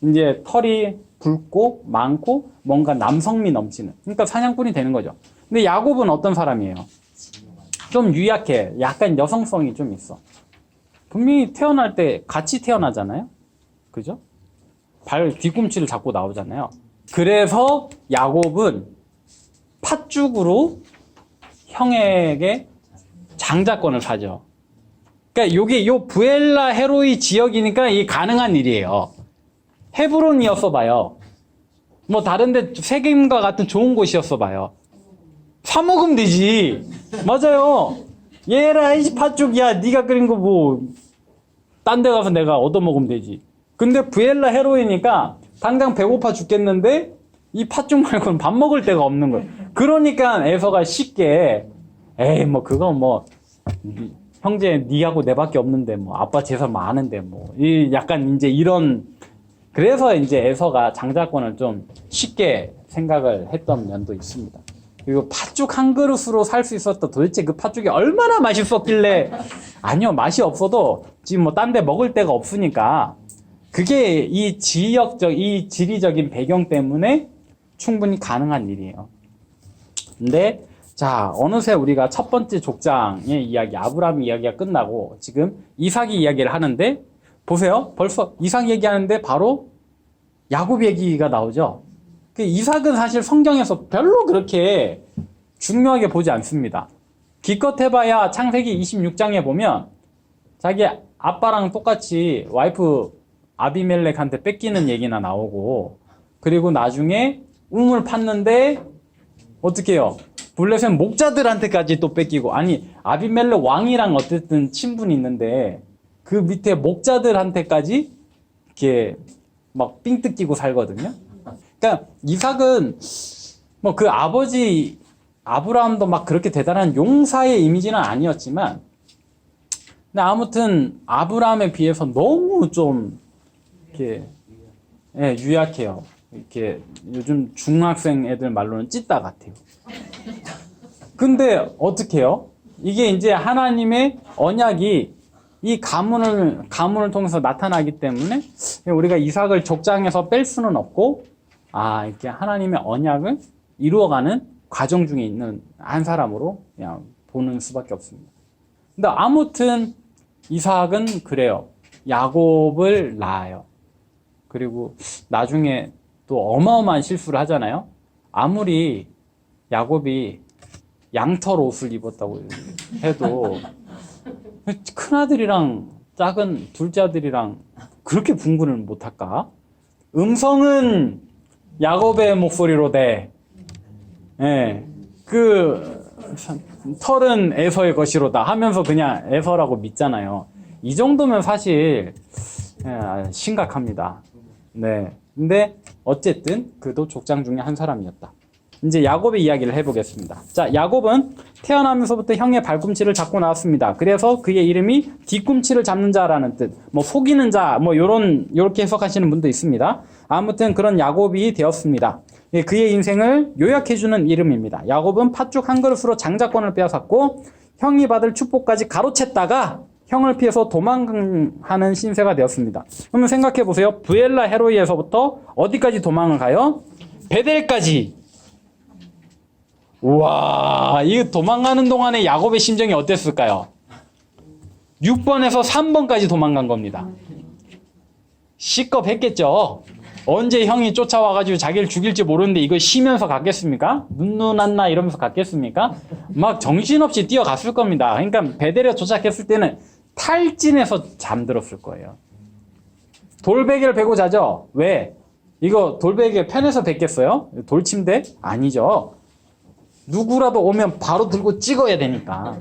A: 이제 털이 붉고 많고 뭔가 남성미 넘치는. 그러니까 사냥꾼이 되는 거죠. 근데 야곱은 어떤 사람이에요? 좀 유약해. 약간 여성성이 좀 있어. 분명히 태어날 때 같이 태어나잖아요. 그죠? 뒤꿈치를 잡고 나오잖아요. 그래서 야곱은 팥죽으로 형에게 장자권을 사죠. 그러니까 요 부엘라 헤로이 지역이니까 이 가능한 일이에요. 헤브론이었어 봐요. 뭐 다른데 세겜과 같은 좋은 곳이었어 봐요. 사 먹으면 되지. 맞아요. 얘라 이 팥죽이야. 네가 끓인 거 뭐 딴 데 가서 내가 얻어 먹으면 되지. 근데 부엘라 헤로이니까 당장 배고파 죽겠는데 이 팥죽 말고는 밥 먹을 데가 없는 거예요. 그러니까 에서가 쉽게 에이 뭐 그거 뭐 형제 니하고 내밖에 없는데 뭐 아빠 재산 많은데 뭐 이 약간 이제 이런 그래서 이제 에서가 장자권을 좀 쉽게 생각을 했던 면도 있습니다. 그리고 팥죽 한 그릇으로 살 수 있었다. 도대체 그 팥죽이 얼마나 맛있었길래 아니요 맛이 없어도 지금 뭐 딴 데 먹을 데가 없으니까 그게 이 이 지리적인 배경 때문에 충분히 가능한 일이에요. 근데 자 어느새 우리가 첫 번째 족장의 이야기 아브라함 이야기가 끝나고 지금 이삭이 이야기를 하는데 보세요. 벌써 이삭 얘기하는데 바로 야곱 얘기가 나오죠. 이삭은 사실 성경에서 별로 그렇게 중요하게 보지 않습니다. 기껏 해봐야 창세기 26장에 보면 자기 아빠랑 똑같이 와이프 아비멜렉한테 뺏기는 얘기나 나오고 그리고 나중에 우물 팠는데 어떻게 해요? 블레셋 목자들한테까지 또 뺏기고 아니 아비멜렉 왕이랑 어쨌든 친분이 있는데 그 밑에 목자들한테까지 이렇게 막 삥 뜯기고 살거든요. 그러니까 이삭은 뭐 그 아버지 아브라함도 막 그렇게 대단한 용사의 이미지는 아니었지만 근데 아무튼 아브라함에 비해서 너무 좀 이렇게 예, 유약해요. 이렇게 요즘 중학생 애들 말로는 찢다 같아요. 근데 어떻게 해요? 이게 이제 하나님의 언약이 이 가문을 통해서 나타나기 때문에 우리가 이삭을 족장에서 뺄 수는 없고 이렇게 하나님의 언약을 이루어가는 과정 중에 있는 한 사람으로 그냥 보는 수밖에 없습니다. 근데 아무튼 이삭은 그래요. 야곱을 낳아요. 그리고 나중에 또 어마어마한 실수를 하잖아요. 아무리 야곱이 양털 옷을 입었다고 해도 큰아들이랑 작은 둘째 아들이랑 그렇게 분군을 못할까? 음성은 야곱의 목소리로 돼. 예, 털은 에서의 것이로다 하면서 그냥 에서라고 믿잖아요. 이 정도면 사실 심각합니다. 네. 근데 어쨌든 그도 족장 중에 한 사람이었다. 이제 야곱의 이야기를 해보겠습니다. 자, 야곱은 태어나면서부터 형의 발꿈치를 잡고 나왔습니다. 그래서 그의 이름이 뒤꿈치를 잡는 자라는 뜻, 뭐 속이는 자, 뭐 요렇게 해석하시는 분도 있습니다. 아무튼 그런 야곱이 되었습니다. 그의 인생을 요약해주는 이름입니다. 야곱은 팥죽 한 그릇으로 장자권을 빼앗았고 형이 받을 축복까지 가로챘다가 형을 피해서 도망하는 신세가 되었습니다. 그러면 생각해보세요. 브엘라 헤로이에서부터 어디까지 도망을 가요? 베델까지. 우와, 이 도망가는 동안에 야곱의 심정이 어땠을까요? 6번에서 3번까지 도망간 겁니다. 시겁했겠죠. 언제 형이 쫓아와가지고 자기를 죽일지 모르는데 이걸 쉬면서 갔겠습니까? 눈누난나 이러면서 갔겠습니까? 막 정신없이 뛰어갔을 겁니다. 그러니까 베델에 도착했을 때는 탈진해서 잠들었을 거예요. 돌베개를 베고 자죠? 왜? 이거 돌베개 편해서 뱉겠어요? 돌침대? 아니죠. 누구라도 오면 바로 들고 찍어야 되니까.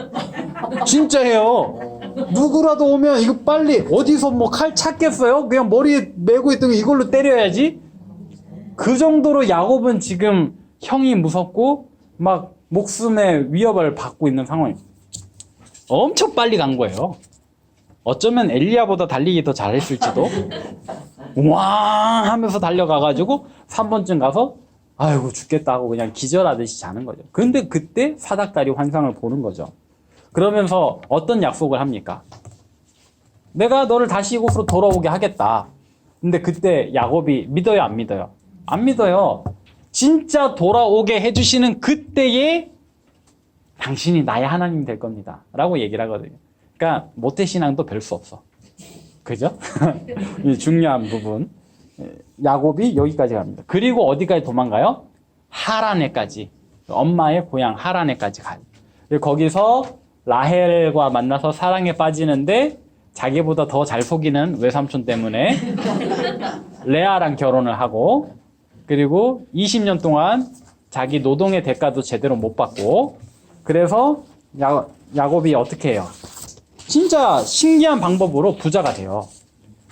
A: 진짜예요. 누구라도 오면 이거 빨리 어디서 뭐 칼 찾겠어요? 그냥 머리에 메고 있던 거 이걸로 때려야지. 그 정도로 야곱은 지금 형이 무섭고 막 목숨의 위협을 받고 있는 상황이에요. 엄청 빨리 간 거예요. 어쩌면 엘리야보다 달리기 더 잘했을지도. 와 하면서 달려가가지고 3번쯤 가서 아이고 죽겠다 하고 그냥 기절하듯이 자는 거죠. 근데 그때 사닥다리 환상을 보는 거죠. 그러면서 어떤 약속을 합니까? 내가 너를 다시 이곳으로 돌아오게 하겠다. 근데 그때 야곱이 믿어요, 안 믿어요? 안 믿어요. 진짜 돌아오게 해주시는 그때에 당신이 나의 하나님이 될 겁니다. 라고 얘기를 하거든요. 그러니까 모태신앙도 별 수 없어. 그죠? 이 중요한 부분. 야곱이 여기까지 갑니다. 그리고 어디까지 도망가요? 하란에까지. 엄마의 고향 하란에까지 가요. 거기서 라헬과 만나서 사랑에 빠지는데 자기보다 더 잘 속이는 외삼촌 때문에 레아랑 결혼을 하고 그리고 20년 동안 자기 노동의 대가도 제대로 못 받고 그래서 야곱이 어떻게 해요? 진짜 신기한 방법으로 부자가 돼요.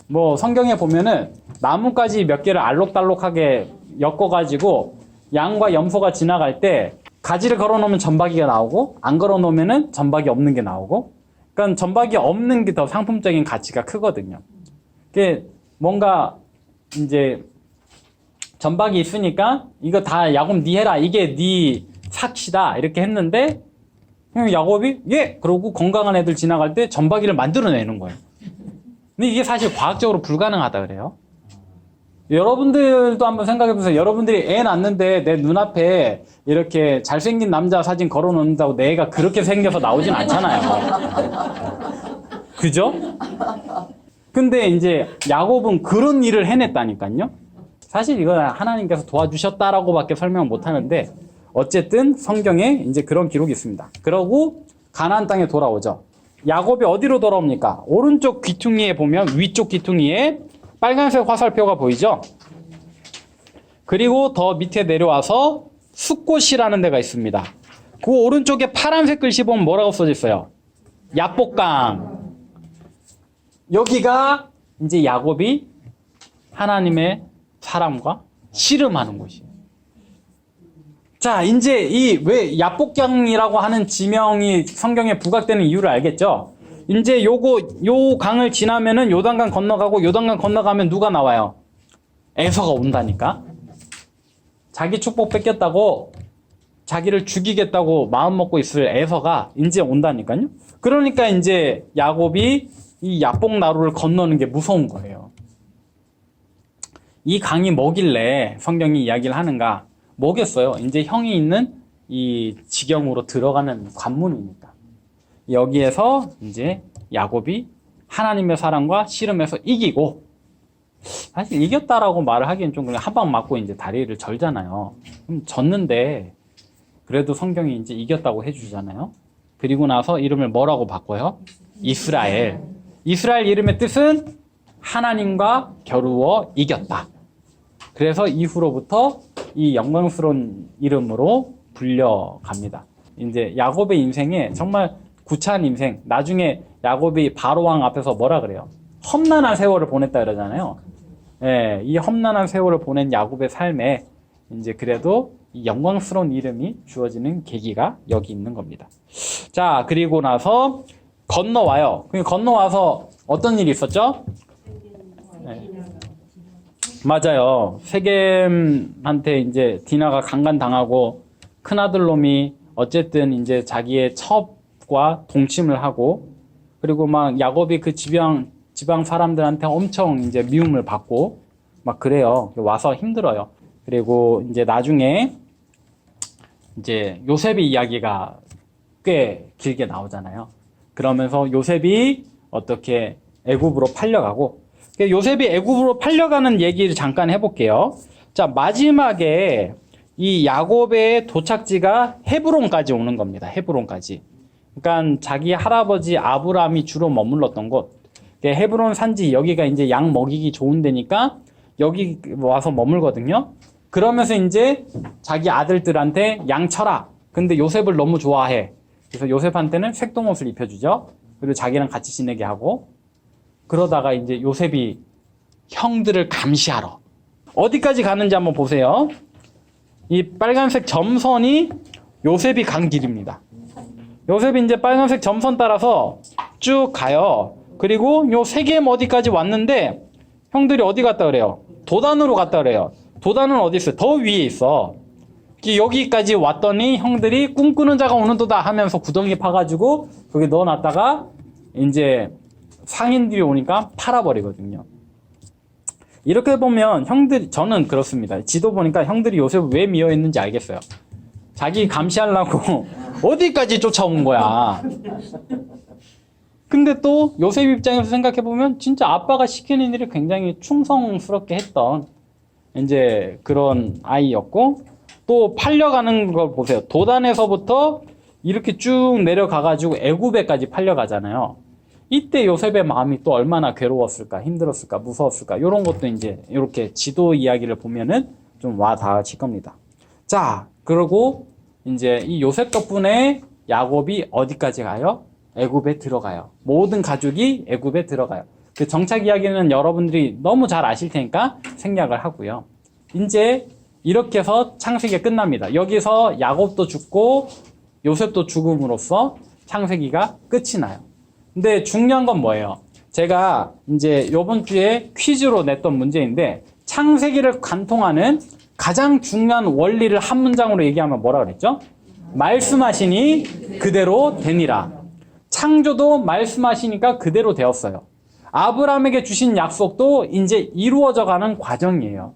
A: 뭐 성경에 보면은 나뭇가지 몇 개를 알록달록하게 엮어가지고 양과 염소가 지나갈 때 가지를 걸어놓으면 점박이가 나오고 안 걸어놓으면은 점박이 없는 게 나오고 그러니까 점박이 없는 게 더 상품적인 가치가 크거든요. 그게 뭔가 이제 점박이 있으니까 이거 다 야곱 니 해라 이게 니 삭시다 이렇게 했는데 야곱이 예 그러고 건강한 애들 지나갈 때 점박이를 만들어내는 거예요. 근데 이게 사실 과학적으로 불가능하다 그래요. 여러분들도 한번 생각해보세요. 여러분들이 애 낳는데 내 눈앞에 이렇게 잘생긴 남자 사진 걸어놓는다고 내 애가 그렇게 생겨서 나오진 않잖아요. 그죠? 근데 이제 야곱은 그런 일을 해냈다니까요. 사실 이건 하나님께서 도와주셨다라고 밖에 설명 못 하는데 어쨌든 성경에 이제 그런 기록이 있습니다. 그러고 가나안 땅에 돌아오죠. 야곱이 어디로 돌아옵니까? 오른쪽 귀퉁이에 보면 위쪽 귀퉁이에 빨간색 화살표가 보이죠? 그리고 더 밑에 내려와서 숫곳이라는 데가 있습니다. 그 오른쪽에 파란색 글씨 보면 뭐라고 써져 있어요? 야복강. 여기가 이제 야곱이 하나님의 사람과 씨름하는 곳이에요. 자, 이제 이 왜 야복강이라고 하는 지명이 성경에 부각되는 이유를 알겠죠? 이제 요 강을 지나면은 요단강 건너가고 요단강 건너가면 누가 나와요? 에서가 온다니까. 자기 축복 뺏겼다고 자기를 죽이겠다고 마음 먹고 있을 에서가 이제 온다니까요. 그러니까 이제 야곱이 이 야복 나루를 건너는 게 무서운 거예요. 이 강이 뭐길래 성경이 이야기를 하는가? 뭐겠어요? 이제 형이 있는 이 지경으로 들어가는 관문이니까. 여기에서 이제 야곱이 하나님의 사랑과 씨름에서 이기고, 사실 이겼다라고 말을 하기엔 좀 그냥 한 방 맞고 이제 다리를 절잖아요. 그럼 졌는데, 그래도 성경이 이제 이겼다고 해주잖아요. 그리고 나서 이름을 뭐라고 바꿔요? 이스라엘. 이스라엘 이름의 뜻은 하나님과 겨루어 이겼다. 그래서 이후로부터 이 영광스러운 이름으로 불려갑니다. 이제 야곱의 인생에 정말 구차한 인생, 나중에 야곱이 바로왕 앞에서 뭐라 그래요? 험난한 세월을 보냈다 그러잖아요. 예, 이 험난한 세월을 보낸 야곱의 삶에 이제 그래도 이 영광스러운 이름이 주어지는 계기가 여기 있는 겁니다. 자, 그리고 나서 건너와요. 건너와서 어떤 일이 있었죠? 네. 맞아요. 세겜한테 이제 디나가 강간당하고 큰아들 놈이 어쨌든 이제 자기의 첩과 동침을 하고, 그리고 막 야곱이 그 지방 사람들한테 엄청 이제 미움을 받고 막 그래요. 와서 힘들어요. 그리고 이제 나중에 이제 요셉의 이야기가 꽤 길게 나오잖아요. 그러면서 요셉이 어떻게 애굽으로 팔려가고, 요셉이 애굽으로 팔려가는 얘기를 잠깐 해볼게요. 자, 마지막에 이 야곱의 도착지가 헤브론까지 오는 겁니다. 헤브론까지. 그러니까 자기 할아버지 아브라함이 주로 머물렀던 곳. 헤브론 산지, 여기가 이제 양 먹이기 좋은 데니까 여기 와서 머물거든요. 그러면서 이제 자기 아들들한테 양 쳐라. 근데 요셉을 너무 좋아해. 그래서 요셉한테는 색동옷을 입혀주죠. 그리고 자기랑 같이 지내게 하고, 그러다가 이제 요셉이 형들을 감시하러 어디까지 가는지 한번 보세요. 이 빨간색 점선이 요셉이 간 길입니다. 요셉이 이제 빨간색 점선 따라서 쭉 가요. 그리고 요 세겜 어디까지 왔는데 형들이 어디 갔다 그래요? 도단으로 갔다 그래요. 도단은 어디 있어요? 더 위에 있어. 여기까지 왔더니 형들이 꿈꾸는 자가 오는도다 하면서 구덩이 파가지고 거기 넣어놨다가 이제 상인들이 오니까 팔아버리거든요. 이렇게 보면 형들이, 저는 그렇습니다. 지도 보니까 형들이 요셉을 왜 미워했는지 알겠어요. 자기 감시하려고 어디까지 쫓아온 거야. 근데 또 요셉 입장에서 생각해보면 진짜 아빠가 시키는 일을 굉장히 충성스럽게 했던 이제 그런 아이였고, 또 팔려가는 걸 보세요. 도단에서부터 이렇게 쭉 내려가가지고 애굽에까지 팔려가잖아요. 이때 요셉의 마음이 또 얼마나 괴로웠을까, 힘들었을까, 무서웠을까, 이런 것도 이제 이렇게 지도 이야기를 보면은 좀 와 닿으실 겁니다. 자, 그리고 이제 이 요셉 덕분에 야곱이 어디까지 가요? 애굽에 들어가요. 모든 가족이 애굽에 들어가요. 그 정착 이야기는 여러분들이 너무 잘 아실 테니까 생략을 하고요. 이제 이렇게 해서 창세기가 끝납니다. 여기서 야곱도 죽고 요셉도 죽음으로써 창세기가 끝이 나요. 근데 중요한 건 뭐예요? 제가 이제 요번 주에 퀴즈로 냈던 문제인데, 창세기를 관통하는 가장 중요한 원리를 한 문장으로 얘기하면 뭐라 그랬죠? 말씀하시니 그대로 되니라. 창조도 말씀하시니까 그대로 되었어요. 아브라함에게 주신 약속도 이제 이루어져 가는 과정이에요.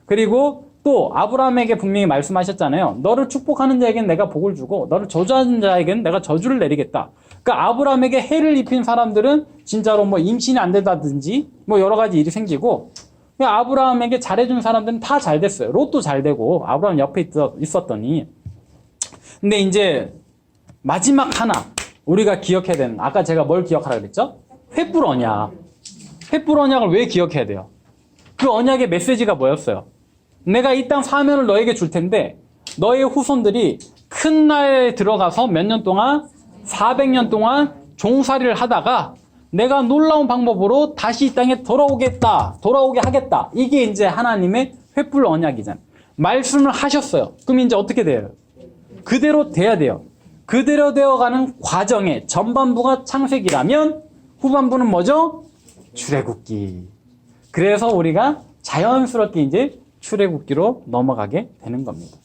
A: 그리고 또 아브라함에게 분명히 말씀하셨잖아요. 너를 축복하는 자에겐 내가 복을 주고 너를 저주하는 자에겐 내가 저주를 내리겠다. 그러니까 아브라함에게 해를 입힌 사람들은 진짜로 뭐 임신이 안 된다든지 뭐 여러 가지 일이 생기고, 아브라함에게 잘해준 사람들은 다 잘 됐어요. 롯도 잘 되고 아브라함 옆에 있었더니. 근데 이제 마지막 하나 우리가 기억해야 되는, 아까 제가 뭘 기억하라 그랬죠? 횃불 언약. 횃불 언약을 왜 기억해야 돼요? 그 언약의 메시지가 뭐였어요? 내가 이 땅 사면을 너에게 줄 텐데 너의 후손들이 큰 나라에 들어가서 몇 년 동안 400년 동안 종살이를 하다가 내가 놀라운 방법으로 다시 이 땅에 돌아오게 하겠다. 이게 이제 하나님의 횃불 언약이잖아요. 말씀을 하셨어요. 그럼 이제 어떻게 돼요? 그대로 돼야 돼요. 그대로 되어가는 과정의 전반부가 창세기라면 후반부는 뭐죠? 출애굽기. 그래서 우리가 자연스럽게 이제 출애굽기로 넘어가게 되는 겁니다.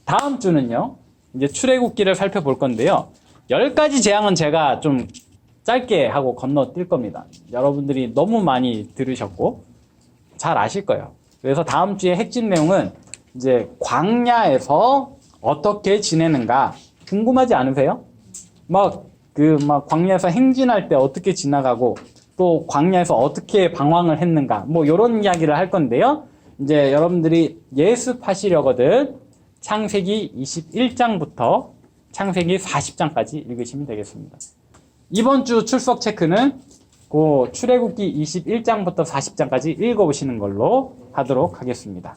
A: 다음 주는요, 이제 출애굽기를 살펴볼 건데요. 10가지 재앙은 제가 좀 짧게 하고 건너뛸 겁니다. 여러분들이 너무 많이 들으셨고 잘 아실 거예요. 그래서 다음 주에 핵심 내용은 이제 광야에서 어떻게 지내는가 궁금하지 않으세요? 막 광야에서 행진할 때 어떻게 지나가고 또 광야에서 어떻게 방황을 했는가 뭐 이런 이야기를 할 건데요. 이제 여러분들이 예습하시려거든 창세기 21장부터 창세기 40장까지 읽으시면 되겠습니다. 이번 주 출석 체크는 그 출애굽기 21장부터 40장까지 읽어보시는 걸로 하도록 하겠습니다.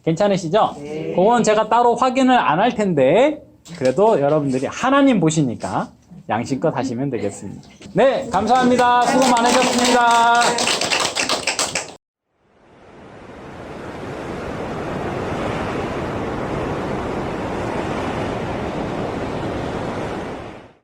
A: 괜찮으시죠?
B: 네.
A: 그건 제가 따로 확인을 안 할 텐데 그래도 여러분들이 하나님 보시니까 양심껏 하시면 되겠습니다. 네, 감사합니다. 수고 많으셨습니다.